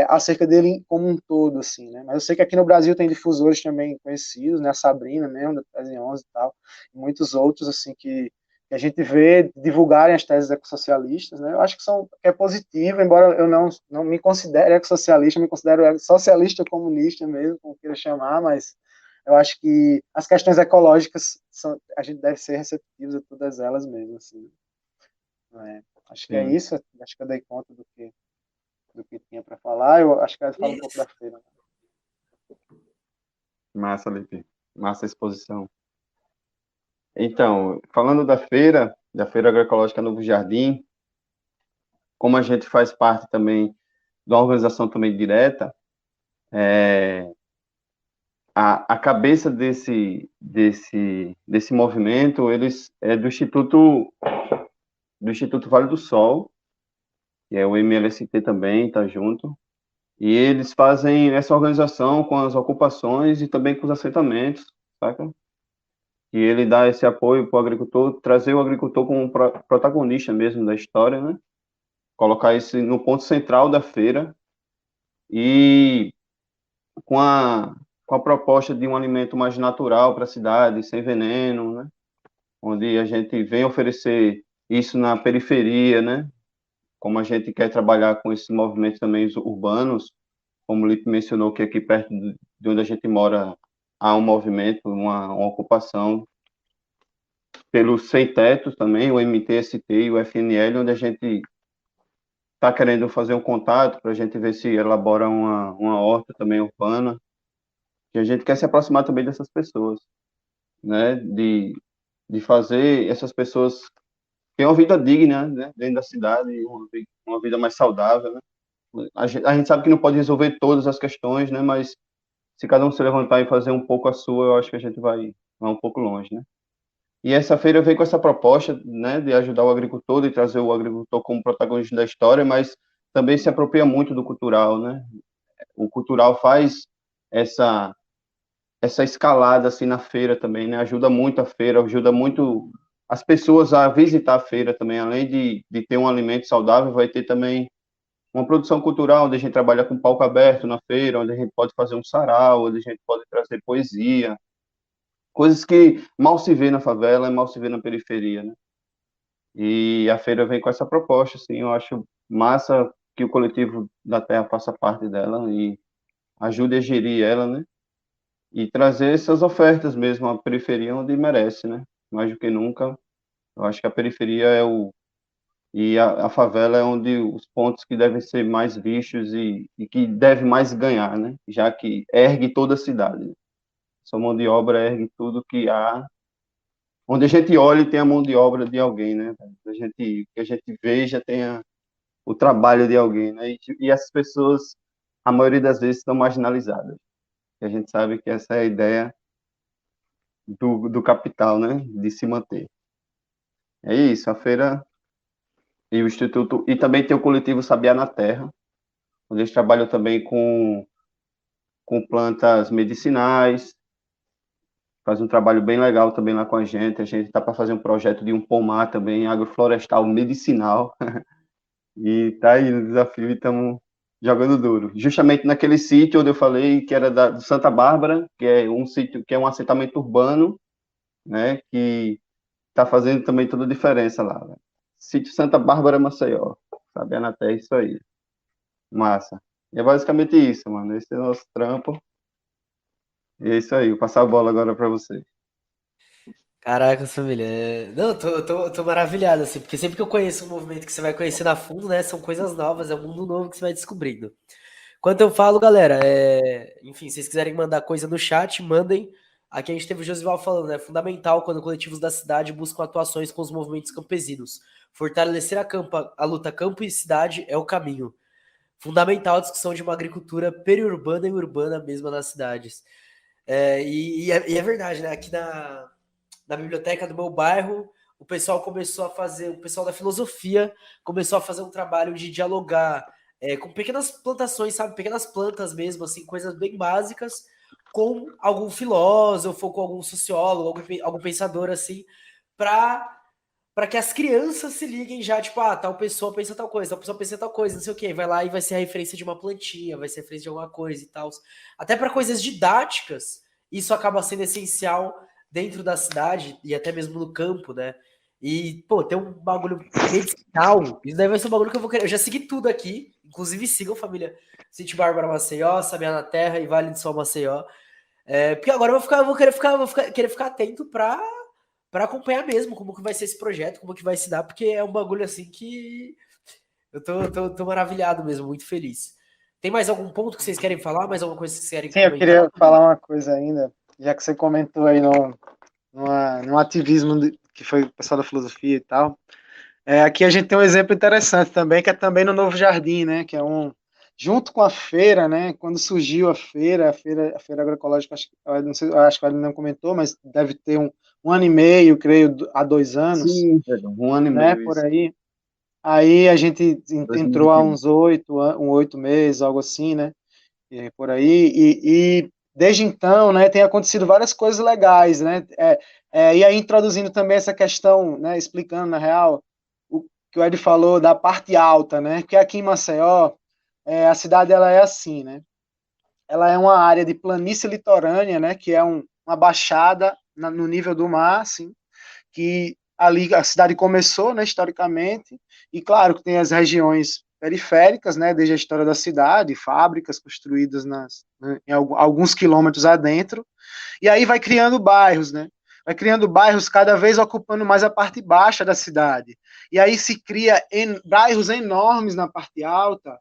S3: acerca dele como um todo, assim, né, mas eu sei que aqui no Brasil tem difusores também conhecidos, né, a Sabrina mesmo, da Tese 11 e tal, e muitos outros, assim, que a gente vê divulgarem as teses ecossocialistas, né? Eu acho que é positivo, embora eu não me considere ecossocialista, eu me considero socialista ou comunista mesmo, como queira chamar, mas eu acho que as questões ecológicas a gente deve ser receptivo a todas elas mesmo, assim. Acho que é
S2: Sim.
S3: isso, acho que eu dei conta do que tinha para falar, eu acho que eu falo um pouco da
S1: Isso.
S3: feira.
S2: Massa, Lipe. Massa a exposição. Então, falando da Feira Agroecológica Novo Jardim, como a gente faz parte também de uma organização também direta, a cabeça desse movimento, eles é do Instituto Vale do Sol, que é o MLST também, está junto, e eles fazem essa organização com as ocupações e também com os assentamentos, saca? E ele dá esse apoio para o agricultor, trazer o agricultor como protagonista mesmo da história, né? Colocar isso no ponto central da feira e com com a proposta de um alimento mais natural para a cidade, sem veneno, né? Onde a gente vem oferecer isso na periferia, né? Como a gente quer trabalhar com esses movimentos também urbanos, como o Lipe mencionou que aqui perto de onde a gente mora há um movimento, uma ocupação pelo Sem Teto também, o MTST e o FNL, onde a gente está querendo fazer um contato para a gente ver se elabora uma horta também urbana, que a gente quer se aproximar também dessas pessoas, né? De fazer essas pessoas terem uma vida digna, né? Dentro da cidade, uma vida mais saudável, né? A gente sabe que não pode resolver todas as questões, né? Mas se cada um se levantar e fazer um pouco a sua, eu acho que a gente vai um pouco longe, né? E essa feira veio com essa proposta, né, de ajudar o agricultor, de trazer o agricultor como protagonista da história, mas também se apropria muito do cultural, né? O cultural faz essa essa escalada assim na feira também, né? Ajuda muito a feira, ajuda muito as pessoas a visitar a feira também, além de ter um alimento saudável, vai ter também uma produção cultural, onde a gente trabalha com palco aberto na feira, onde a gente pode fazer um sarau, onde a gente pode trazer poesia, coisas que mal se vê na favela, mal se vê na periferia, né? E a feira vem com essa proposta, assim, eu acho massa que o coletivo da Terra faça parte dela e ajude a gerir ela, né? E trazer essas ofertas mesmo à periferia onde merece, né? Mais do que nunca, eu acho que a periferia é o e a favela é onde os pontos que devem ser mais vistos e que deve mais ganhar, né? Já que ergue toda a cidade, né? Sua mão de obra ergue tudo que há. Onde a gente olha e tem a mão de obra de alguém, né? Que a gente veja tenha o trabalho de alguém, né? E essas pessoas, a maioria das vezes, estão marginalizadas. E a gente sabe que essa é a ideia do capital, né? De se manter. É isso, a feira e o Instituto. E também tem o coletivo Sabiá na Terra, onde eles trabalham também com plantas medicinais, faz um trabalho bem legal também lá com a gente. A gente está para fazer um projeto de um pomar também, agroflorestal medicinal. E tá aí no desafio e estamos jogando duro. Justamente naquele sítio onde eu falei que era de Santa Bárbara, que é um sítio, que é um assentamento urbano, né, que está fazendo também toda a diferença lá, né? Sítio Santa Bárbara, Maceió. Sabe, Anaté, isso aí. Massa. E é basicamente isso, mano. Esse é o nosso trampo. E é isso aí. Vou passar a bola agora para você.
S1: Caraca, família. Não, tô maravilhado, assim, porque sempre que eu conheço um movimento que você vai conhecendo a fundo, né? São coisas novas, é um mundo novo que você vai descobrindo. Quanto eu falo, galera, enfim, se vocês quiserem mandar coisa no chat, mandem. Aqui a gente teve o Josival falando, né? Fundamental quando coletivos da cidade buscam atuações com os movimentos campesinos. Fortalecer a luta campo e cidade é o caminho. Fundamental a discussão de uma agricultura periurbana e urbana mesmo nas cidades. E é verdade, né? Aqui na biblioteca do meu bairro, o pessoal começou a fazer, o pessoal da filosofia começou a fazer um trabalho de dialogar com pequenas plantações, sabe? Pequenas plantas mesmo, assim, coisas bem básicas, com algum filósofo, com algum sociólogo, algum pensador, assim, para para que as crianças se liguem já, tipo, tal pessoa pensa tal coisa, tal pessoa pensa tal coisa, não sei o quê. Vai lá e vai ser a referência de uma plantinha, vai ser a referência de alguma coisa e tal. Até para coisas didáticas, isso acaba sendo essencial dentro da cidade e até mesmo no campo, né? E, pô, tem um bagulho medicinal. Isso daí vai ser um bagulho que eu vou querer. Eu já segui tudo aqui, inclusive sigam família Sítio Bárbara Maceió, Sabiá na Terra e Vale do Sol Maceió. Porque agora querer ficar atento para acompanhar mesmo como que vai ser esse projeto, como que vai se dar, porque é um bagulho assim que eu tô maravilhado mesmo, muito feliz. Tem mais algum ponto que vocês querem falar? Mais alguma coisa que vocês querem
S3: Sim, eu
S1: comentar?
S3: queria falar uma coisa ainda, já que você comentou aí no ativismo que foi o pessoal da filosofia e tal. Aqui a gente tem um exemplo interessante também, que é também no Novo Jardim, né? Que é junto com a feira, né? Quando surgiu a feira agroecológica, não sei, acho que ele não comentou, mas deve ter um ano e meio, creio, há 2 anos,
S2: Sim, Pedro, um ano e
S3: né?
S2: meio
S3: Por
S2: isso.
S3: aí. Aí a gente entrou há
S2: 2021.
S3: uns 8 meses, algo assim, né? Por aí, e desde então, né, tem acontecido várias coisas legais, né, e aí introduzindo também essa questão, né, explicando na real, o que o Ed falou da parte alta, né, porque aqui em Maceió, a cidade ela é assim, né, ela é uma área de planície litorânea, né, que é uma baixada no nível do mar, assim, que ali a cidade começou, né, historicamente, e claro que tem as regiões periféricas, né, desde a história da cidade, fábricas construídas em alguns quilômetros adentro, e aí vai criando bairros, né, vai criando bairros cada vez ocupando mais a parte baixa da cidade, e aí se cria bairros enormes na parte alta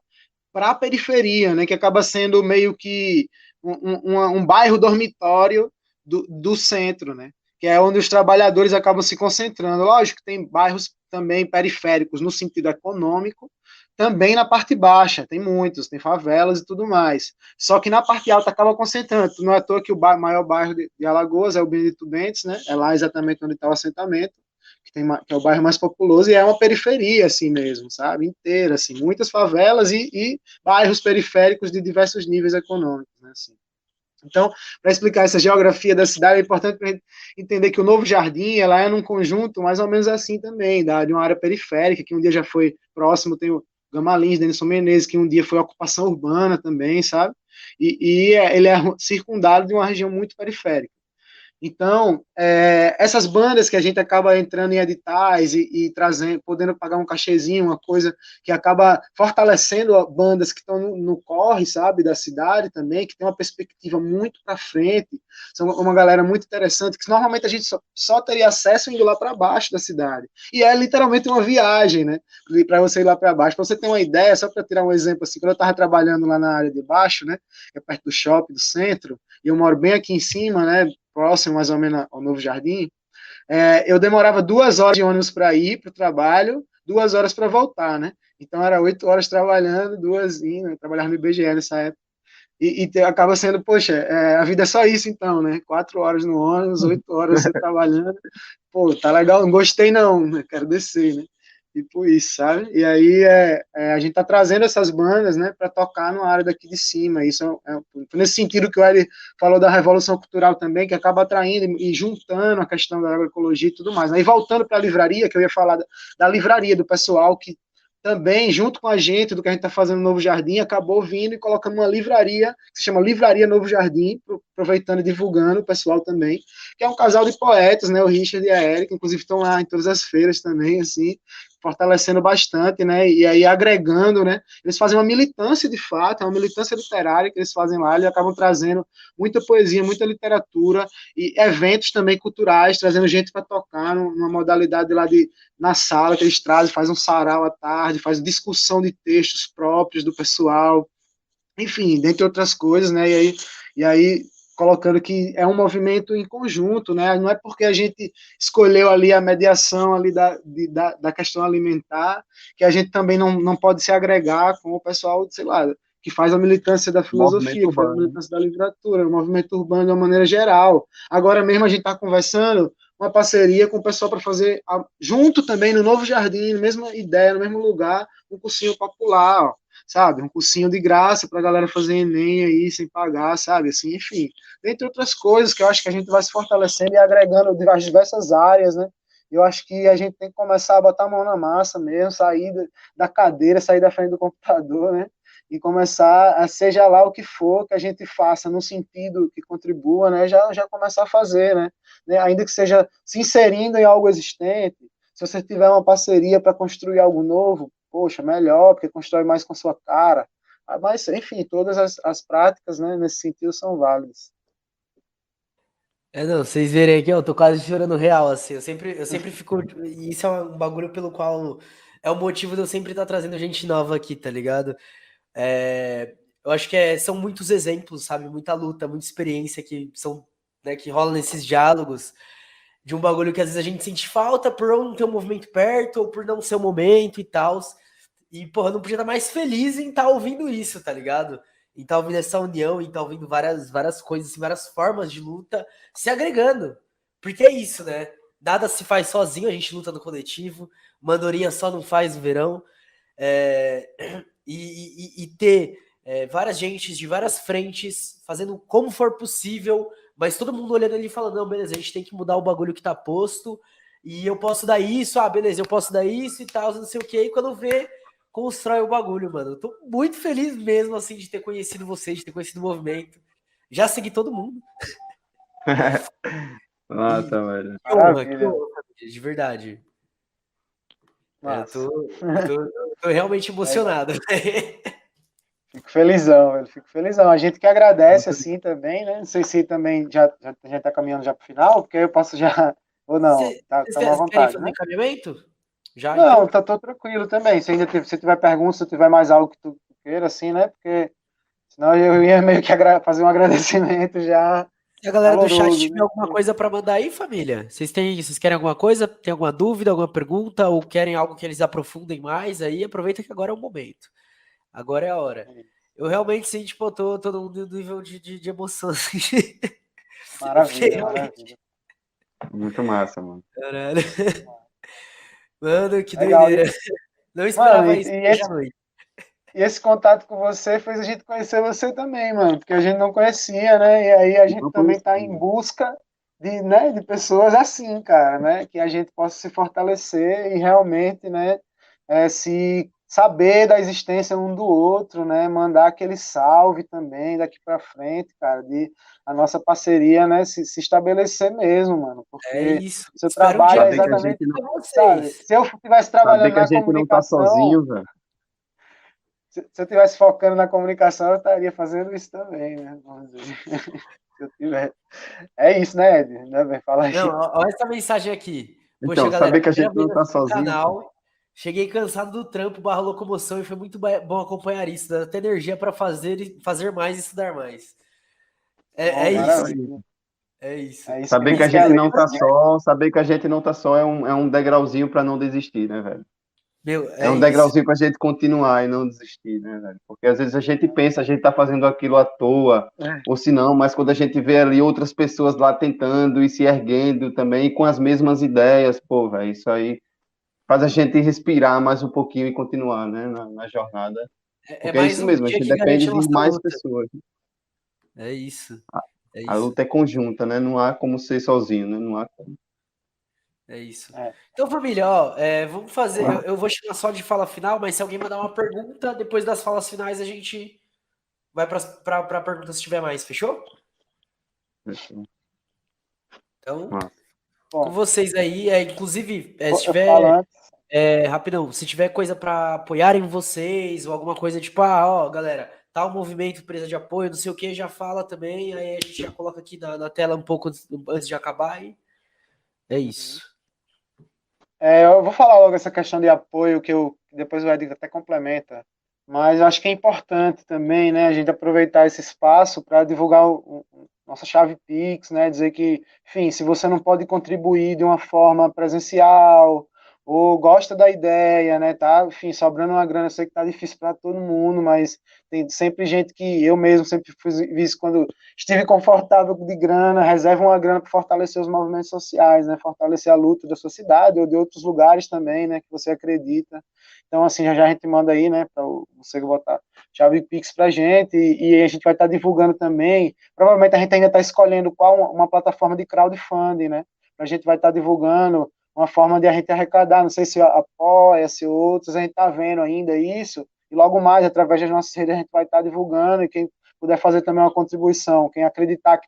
S3: para a periferia, né, que acaba sendo meio que um bairro dormitório do centro, né, que é onde os trabalhadores acabam se concentrando. Lógico que tem bairros também periféricos no sentido econômico, também na parte baixa, tem muitos, tem favelas e tudo mais. Só que na parte alta acaba concentrando. Não é à toa que o maior bairro de Alagoas é o Benedito Bentes, né? É lá exatamente onde está o assentamento, que é o bairro mais populoso, e é uma periferia assim mesmo, sabe? Inteira, assim, muitas favelas e bairros periféricos de diversos níveis econômicos, né? Assim. Então, para explicar essa geografia da cidade, é importante entender que o Novo Jardim, ela é num conjunto mais ou menos assim também, de uma área periférica, que um dia já foi próximo, tem o Gamalins, Denilson Menezes, que um dia foi ocupação urbana também, sabe? Ele é circundado de uma região muito periférica. Então, essas bandas que a gente acaba entrando em editais e trazendo, podendo pagar um cachezinho, uma coisa que acaba fortalecendo bandas que estão no corre, sabe, da cidade também, que tem uma perspectiva muito para frente, são uma galera muito interessante, que normalmente a gente só teria acesso indo lá para baixo da cidade. E é literalmente uma viagem, né, para você ir lá para baixo. Para você ter uma ideia, só para tirar um exemplo assim, quando eu estava trabalhando lá na área de baixo, né, que é perto do shopping, do centro, e eu moro bem aqui em cima, né, próximo mais ou menos ao Novo Jardim, eu demorava 2 horas de ônibus para ir para o trabalho, 2 horas para voltar, né? Então era 8 horas trabalhando, duas indo, eu trabalhava no IBGE nessa época. Acaba sendo, poxa, a vida é só isso então, né? 4 horas no ônibus, 8 horas você trabalhando. Pô, tá legal, não gostei não, né? Quero descer, né? Tipo isso, sabe? E aí a gente tá trazendo essas bandas, né, para tocar na área daqui de cima. Isso nesse sentido que o Eli falou da revolução cultural também, que acaba atraindo e juntando a questão da agroecologia e tudo mais. Aí voltando para a livraria, que eu ia falar da livraria do pessoal que também, junto com a gente, do que a gente está fazendo no Novo Jardim, acabou vindo e colocando uma livraria, que se chama Livraria Novo Jardim, aproveitando e divulgando o pessoal também, que é um casal de poetas, né, o Richard e a Erika, inclusive estão lá em todas as feiras também, assim, fortalecendo bastante, né, e aí agregando, né, eles fazem uma militância de fato, é uma militância literária que eles fazem lá, eles acabam trazendo muita poesia, muita literatura e eventos também culturais, trazendo gente para tocar numa modalidade lá na sala que eles trazem, faz um sarau à tarde, faz discussão de textos próprios do pessoal, enfim, dentre outras coisas, né? E aí colocando que é um movimento em conjunto, né? Não é porque a gente escolheu ali a mediação ali da questão alimentar que a gente também não pode se agregar com o pessoal, sei lá, que faz a militância da
S2: Movimento
S3: filosofia, que faz a
S2: urbano.
S3: militância da literatura, o movimento urbano de uma maneira geral. Agora mesmo a gente está conversando uma parceria com o pessoal para fazer, junto também no Novo Jardim, mesma ideia, no mesmo lugar, um cursinho popular, ó, sabe? Um cursinho de graça para a galera fazer Enem aí, sem pagar, sabe? Assim, enfim. Dentre outras coisas que eu acho que a gente vai se fortalecendo e agregando de diversas áreas, né? Eu acho que a gente tem que começar a botar a mão na massa mesmo, sair da cadeira, sair da frente do computador, né? E começar, seja lá o que for que a gente faça no sentido que contribua, né? Já começar a fazer, né? Ainda que seja se inserindo em algo existente, se você tiver uma parceria para construir algo novo, poxa, melhor, porque constrói mais com a sua cara. Mas, enfim, todas as práticas, né, nesse sentido são válidas.
S1: Não, vocês verem aqui, eu tô quase chorando real, assim. Eu sempre fico. E isso é um bagulho pelo qual. É o motivo de eu sempre estar trazendo gente nova aqui, tá ligado? Eu acho que são muitos exemplos, sabe? Muita luta, muita experiência que são, né, que rola nesses diálogos de um bagulho que às vezes a gente sente falta por não ter um movimento perto ou por não ser o momento e tal. E, porra, eu não podia estar mais feliz em estar ouvindo isso, tá ligado? Em estar ouvindo essa união, em estar ouvindo várias coisas, assim, várias formas de luta se agregando. Porque é isso, né? Nada se faz sozinho, a gente luta no coletivo. Mandorinha só não faz no verão. É, e ter várias gentes de várias frentes fazendo como for possível, mas todo mundo olhando ali e falando, não, beleza, a gente tem que mudar o bagulho que tá posto, e eu posso dar isso, beleza, eu posso dar isso e tal, não sei o que, e quando vê, constrói o bagulho, mano. Eu tô muito feliz mesmo, assim, de ter conhecido vocês, de ter conhecido o movimento. Já segui todo mundo. E
S2: Nossa, velho.
S1: que
S3: Maravilha,
S1: honra, de verdade. Eu
S3: massa.
S1: tô realmente
S3: Legal.
S1: emocionado.
S3: Fico felizão, velho, fico felizão. A gente que agradece assim também, né? Não sei se também já a gente tá caminhando já pro final, porque aí eu posso já ou não, tá,
S1: Vocês
S3: tamo à
S1: querem
S3: vontade,
S1: fazer
S3: né?
S1: encaminhamento? Já,
S3: Não,
S1: então?
S3: tá tô tranquilo também. Se tiver pergunta, se tiver mais algo que tu queira, assim, né? Porque senão eu ia meio que fazer um agradecimento já
S1: Se a galera do chat
S3: caloroso,
S1: tiver
S3: né?
S1: alguma coisa para mandar aí, família, vocês querem alguma coisa? Tem alguma dúvida, alguma pergunta ou querem algo que eles aprofundem mais? Aí aproveita que agora é o momento. Agora é a hora. Eu realmente sim, tipo, eu tô num nível de emoção, assim. Eu fiquei
S3: Maravilha,
S1: realmente.
S3: maravilha.
S2: Muito massa, mano.
S1: Caralho. Mano, que
S3: Legal.
S1: doideira. Não
S3: Mano,
S1: esperava isso hoje à noite.
S3: e esse contato com você fez a gente conhecer você também, mano, porque a gente não conhecia, né? E aí a gente
S2: Não
S3: também tá
S2: conhecia.
S3: em busca de pessoas assim, cara, né? Que a gente possa se fortalecer e realmente, né, se saber da existência um do outro, né? Mandar aquele salve também daqui para frente, cara, de a nossa parceria, né, se estabelecer mesmo, mano,
S1: É
S3: porque
S1: isso.
S3: seu
S1: Espero um
S3: trabalho
S1: dia
S3: é
S2: Saber que a
S3: exatamente,
S2: gente não,
S1: com
S3: sabe?
S1: vocês.
S3: Se eu estivesse
S2: saber
S3: trabalhando
S2: que a
S3: na
S2: gente não tá
S3: comunicação,
S2: sozinho, velho.
S3: se eu estivesse focando na comunicação, eu estaria fazendo isso também, né? Vamos dizer. Se eu tiver... É isso, né, Ed? Né, bem? Fala aí.
S1: Não, olha essa mensagem aqui. Poxa,
S2: Então,
S1: galera,
S2: saber que a
S1: primeira
S2: gente
S1: vez
S2: não tá
S1: aqui no
S2: sozinho, pô.
S1: canal. Cheguei cansado do trampo barra locomoção e foi muito bom acompanhar isso. Dá até energia para fazer mais e estudar mais. É,
S3: Bom,
S1: é
S2: Isso
S1: isso.
S2: aí.
S3: maravilha.
S1: É isso.
S3: É isso que a
S2: Saber que a
S3: gente quer
S2: gente
S3: ler.
S2: não tá só, saber que a gente não tá só é um degrauzinho para não desistir, né, velho?
S1: Meu,
S2: É
S1: é
S2: um
S1: isso.
S2: degrauzinho pra gente continuar e não desistir, né, velho? Porque às vezes a gente pensa, a gente tá fazendo aquilo à toa, ou se não, mas quando a gente vê ali outras pessoas lá tentando e se erguendo também com as mesmas ideias, pô, velho, isso aí faz a gente respirar mais um pouquinho e continuar, né, na jornada.
S1: É
S2: Porque é
S1: mais
S2: isso
S1: um
S2: mesmo, a
S1: dia
S2: gente
S1: que garante
S2: depende
S1: a
S2: de
S1: nossa
S2: mais
S1: luta.
S2: pessoas.
S1: É isso. É
S2: A
S1: isso.
S2: luta é conjunta, né? Não há como ser sozinho, né? Não há como.
S1: É isso.
S3: É.
S1: Então, família, ó, vamos fazer. Eu vou chamar só de fala final, mas se alguém mandar uma pergunta, depois das falas finais a gente vai para pergunta se tiver mais, fechou? Então,
S2: Massa.
S1: com
S3: Bom,
S1: vocês aí, inclusive, se
S3: eu falo
S1: tiver,
S3: antes.
S1: rapidão, se tiver coisa para apoiarem vocês, ou alguma coisa tipo, ó, galera, tal movimento, empresa de apoio, não sei o que, já fala também, aí a gente já coloca aqui na tela um pouco antes de acabar e é
S3: Uhum.
S1: isso.
S3: Eu vou falar logo essa questão de apoio, que eu depois o Ed até complementa, mas eu acho que é importante também, né, a gente aproveitar esse espaço para divulgar nossa chave Pix, né, dizer que, enfim, se você não pode contribuir de uma forma presencial ou gosta da ideia, né, tá, enfim, sobrando uma grana, eu sei que tá difícil para todo mundo, mas tem sempre gente que eu mesmo sempre fiz isso quando estive confortável de grana, reserva uma grana para fortalecer os movimentos sociais, né? Fortalecer a luta da sua cidade ou de outros lugares também, né? Que você acredita. Então, assim, já a gente manda aí, né? Para você botar chave Pix para a gente e a gente vai estar divulgando também. Provavelmente a gente ainda está escolhendo qual uma plataforma de crowdfunding, né? A gente vai estar divulgando uma forma de a gente arrecadar, não sei se apoia, se outros, a gente está vendo ainda isso, e logo mais, através das nossas redes, a gente vai estar divulgando, e quem puder fazer também uma contribuição, quem acreditar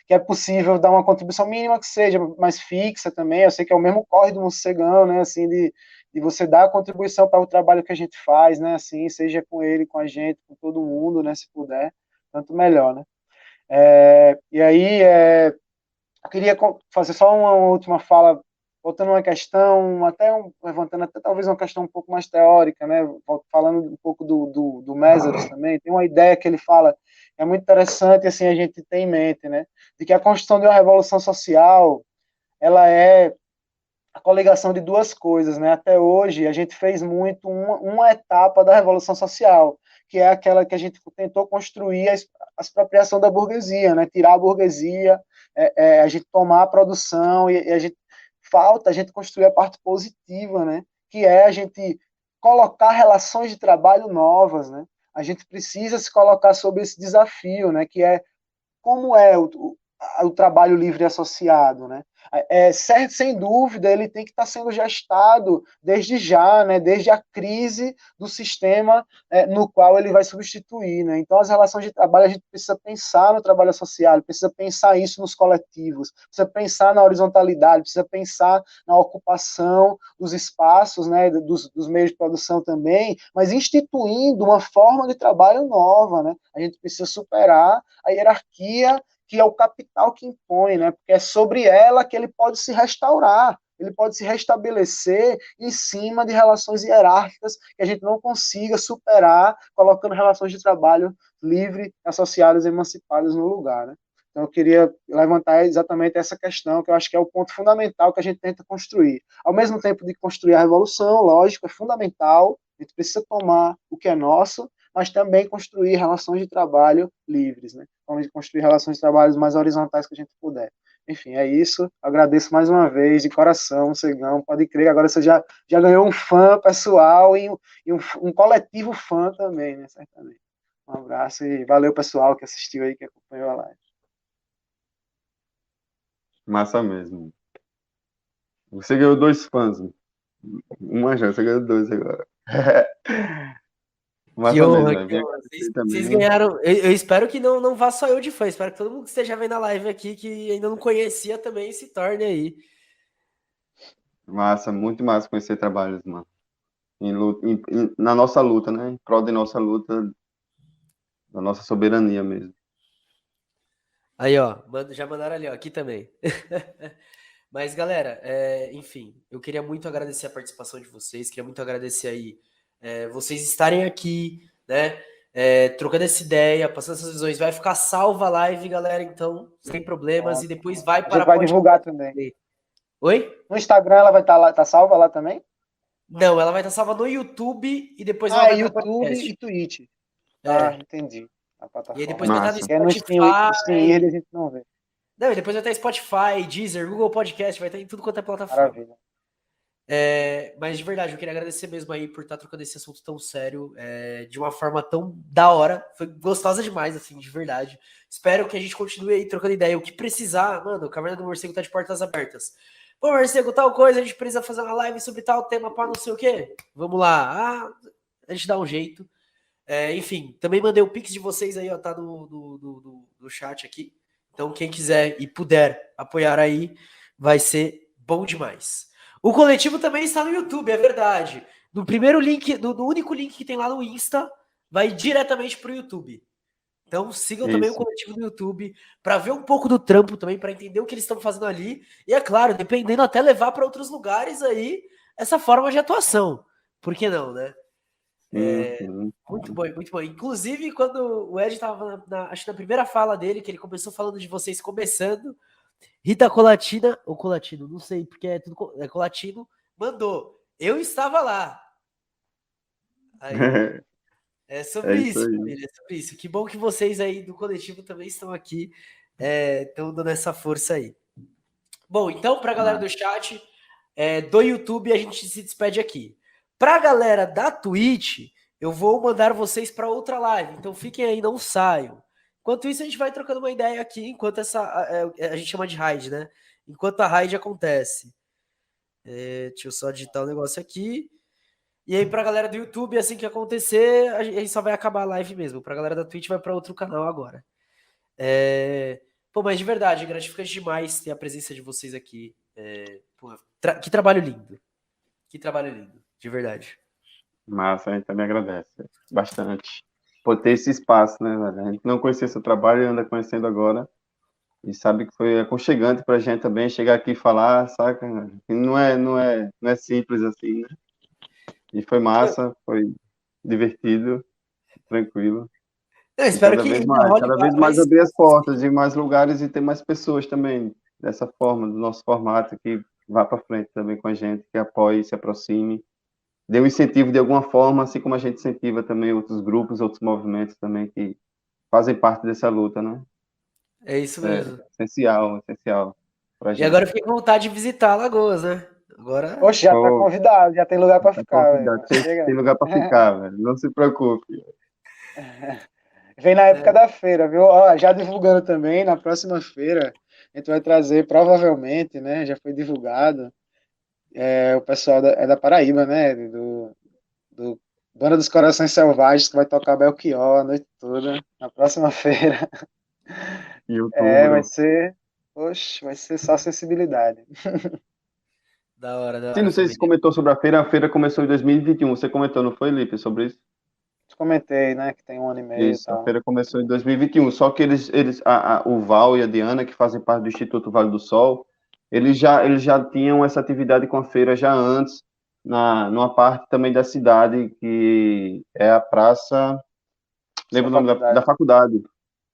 S3: que é possível dar uma contribuição mínima que seja, mais fixa também, eu sei que é o mesmo corre do Mocegão, né, assim, de você dar a contribuição para o trabalho que a gente faz, né, assim, seja com ele, com a gente, com todo mundo, né, se puder, tanto melhor, né. E aí, eu queria fazer só uma última fala, voltando uma questão, levantando até talvez uma questão um pouco mais teórica, né? Falando um pouco do Mésaros também, tem uma ideia que ele fala, é muito interessante, assim, a gente tem em mente, né? De que a construção de uma revolução social, ela é a coligação de duas coisas, né? Até hoje, a gente fez muito uma etapa da Revolução Social, que é aquela que a gente tentou construir a expropriação da burguesia, né? Tirar a burguesia, a gente tomar a produção e a gente falta a gente construir a parte positiva, né? Que é a gente colocar relações de trabalho novas, né? A gente precisa se colocar sob esse desafio, né? Que é como é o trabalho livre associado, né? Certo, sem dúvida, ele tem que estar sendo gestado desde já, né? Desde a crise do sistema no qual ele vai substituir, né? Então, as relações de trabalho, a gente precisa pensar no trabalho associado, precisa pensar isso nos coletivos, precisa pensar na horizontalidade, precisa pensar na ocupação dos espaços, né? Dos meios de produção também, mas instituindo uma forma de trabalho nova, né? A gente precisa superar a hierarquia que é o capital que impõe, né? Porque é sobre ela que ele pode se restaurar, ele pode se restabelecer em cima de relações hierárquicas que a gente não consiga superar, colocando relações de trabalho livre, associadas, emancipadas no lugar, né? Então, eu queria levantar exatamente essa questão, que eu acho que é o ponto fundamental que a gente tenta construir. Ao mesmo tempo de construir a revolução, lógico, é fundamental, a gente precisa tomar o que é nosso, mas também construir relações de trabalho livres, né? Vamos construir relações de trabalho mais horizontais que a gente puder. Enfim, é isso. Agradeço mais uma vez, de coração, Cegão. Pode crer, agora você já ganhou um fã pessoal e um coletivo fã também, né? Certamente. Um abraço e valeu, pessoal, que assistiu aí, que acompanhou a live.
S2: Massa mesmo. Você ganhou dois fãs. Uma já, você ganhou dois agora.
S1: Que
S2: Massa mesmo,
S1: honra,
S2: velho.
S1: que
S2: Vim
S1: honra.
S2: agradecer
S1: Vocês
S2: também.
S1: ganharam. Eu espero que não vá só eu de fã. Espero que todo mundo que esteja vendo a live aqui, que ainda não conhecia, também se torne aí.
S2: Massa, muito massa conhecer trabalhos, mano. Na nossa luta, né? Em prol de nossa luta, da nossa soberania mesmo.
S1: Aí, ó. Já mandaram ali, ó. Aqui também. Mas, galera, enfim, eu queria muito agradecer a participação de vocês. Queria muito agradecer aí vocês estarem aqui, né? Trocando essa ideia, passando essas visões. Vai ficar salva a live, galera, então, sem problemas.
S3: Ó,
S1: E depois vai
S3: a
S1: para
S3: gente
S1: a
S3: vai
S1: podcast.
S3: divulgar também.
S1: Oi?
S3: No Instagram ela vai estar lá, tá salva lá também?
S1: Não, ela vai estar salva no YouTube e depois ela
S3: Ah, é
S1: vai para
S3: YouTube e
S1: podcast.
S3: Twitch. Tá,
S1: É.
S3: entendi. A
S1: E aí
S3: plataforma.
S1: depois vai estar no
S2: Massa.
S3: Que é no
S1: Spotify.
S3: Steam Early a gente não vê.
S1: Não, e depois vai estar Spotify, Deezer, Google Podcast, vai estar em tudo quanto é plataforma.
S3: Maravilha.
S1: Mas de verdade, eu queria agradecer mesmo aí por estar trocando esse assunto tão sério, de uma forma tão da hora. Foi gostosa demais, assim, de verdade. Espero que a gente continue aí trocando ideia. O que precisar, mano, o Caverna do Morcego tá de portas abertas. Pô, Morcego, tal coisa, a gente precisa fazer uma live sobre tal tema para não sei o quê. Vamos lá. A gente dá um jeito. Enfim, também mandei o Pix de vocês aí, ó, tá no chat aqui. Então, quem quiser e puder apoiar aí, vai ser bom demais. O coletivo também está no YouTube, é verdade. No primeiro link, no único link que tem lá no Insta, vai diretamente para o YouTube. Então sigam também o
S2: Isso.
S1: coletivo no YouTube para ver um pouco do trampo também, para entender o que eles estão fazendo ali. E é claro, dependendo até levar para outros lugares aí essa forma de atuação. Por que não, né?
S2: Sim, sim.
S1: Muito bom, muito bom. Inclusive, quando o Ed estava, acho que na primeira fala dele, que ele começou falando de vocês começando, Rita Colatina, ou Colatino, não sei, porque é tudo Colatino, mandou. Eu estava lá. Aí, ó. É
S2: É
S1: sobre
S2: isso
S1: isso,
S2: aí.
S1: família, é sobre isso. Que bom que vocês aí do coletivo também estão aqui, estão dando essa força aí. Bom, então, para a galera do chat, do YouTube, a gente se despede aqui. Para a galera da Twitch, eu vou mandar vocês para outra live. Então fiquem aí, não saiam. Enquanto isso, a gente vai trocando uma ideia aqui, enquanto a gente chama de raid, né? Enquanto a raid acontece. Deixa eu só digitar o negócio aqui. E aí, pra galera do YouTube, assim que acontecer, a gente só vai acabar a live mesmo. Pra galera da Twitch, vai para outro canal agora. Pô, mas de verdade, é gratificante demais ter a presença de vocês aqui. Pô, que trabalho lindo. Que trabalho lindo, de verdade.
S2: Massa, a gente também agradece bastante por ter esse espaço, né, velho? A gente não conhecia seu trabalho e anda conhecendo agora. E sabe que foi aconchegante pra gente também chegar aqui e falar, saca? E não é simples assim, né? E foi massa, foi divertido, tranquilo.
S1: Eu
S2: E
S1: espero que ainda role
S2: cada vez mais
S1: mais.
S2: abrir as portas de mais lugares e ter mais pessoas também dessa forma, do nosso formato, que vá para frente também com a gente, que apoie, se aproxime, dê um incentivo de alguma forma, assim como a gente incentiva também outros grupos, outros movimentos também que fazem parte dessa luta, né?
S1: É isso
S2: É
S1: mesmo.
S2: essencial para a
S1: E
S2: gente.
S1: agora eu fiquei com vontade de visitar Alagoas, né? Agora.
S3: Oxe, já tá
S2: Pô,
S3: convidado, já tem lugar pra
S2: tá
S3: ficar, velho.
S2: convidado,
S3: Quando
S2: tem
S3: chega.
S2: lugar para ficar, velho, não se preocupe.
S3: Vem na época
S1: né?
S3: da feira, viu? Ó, já divulgando também, na próxima feira, a gente vai trazer, provavelmente, né? Já foi divulgado, o pessoal da Paraíba, né? Do Banda dos Corações Selvagens, que vai tocar Belchior a noite toda, na próxima feira.
S2: Em
S3: Vai
S2: outubro.
S3: ser. Oxe, vai ser só sensibilidade.
S1: Da
S2: Sim,
S1: hora,
S2: não sei se
S1: família.
S2: comentou sobre a feira começou em 2021, você comentou, não foi, Lipe, sobre isso?
S3: Comentei, né? Que tem 1 ano e meio e
S2: Isso, a
S3: tal.
S2: feira começou em 2021, só que o Val e a Diana, que fazem parte do Instituto Vale do Sol, eles já tinham essa atividade com a feira já antes, numa parte também da cidade, que é a praça,
S3: Sua
S2: lembro o nome da
S3: faculdade.
S2: faculdade,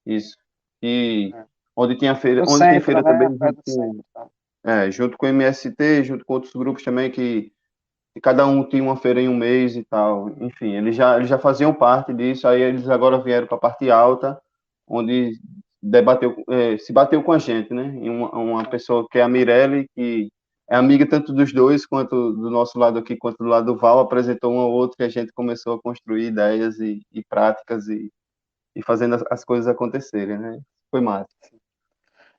S2: isso, e
S3: É.
S2: onde tinha feira,
S3: No
S2: onde tem
S3: centro,
S2: feira
S3: né?
S2: também
S3: Perto do centro. Tá?
S2: junto com o MST, junto com outros grupos também que e cada um tinha uma feira em um mês e tal. Enfim, eles já faziam parte disso, aí eles agora vieram para a parte alta, onde se bateu com a gente, né? E uma pessoa que é a Mirelle, que é amiga tanto dos dois, quanto do nosso lado aqui, quanto do lado do Val, apresentou um ao outro, que a gente começou a construir ideias e práticas e fazendo as coisas acontecerem, né? Foi massa.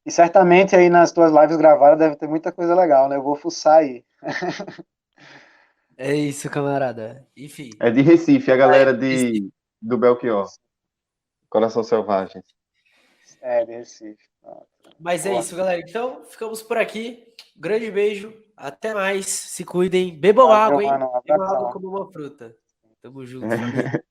S3: E certamente aí nas tuas lives gravadas deve ter muita coisa legal, né? Eu vou fuçar aí.
S1: É isso, camarada. Enfim.
S2: É de Recife, a galera
S1: Recife.
S2: do Belchior. Coração Selvagem.
S3: De Recife. Pronto.
S1: Mas é
S3: Boa.
S1: isso, galera. Então, ficamos por aqui. Grande beijo. Até mais. Se cuidem. Bebam
S3: Valeu,
S1: água, hein?
S3: mano. Um
S1: Bebam água
S3: abração.
S1: como uma fruta. Tamo junto, família.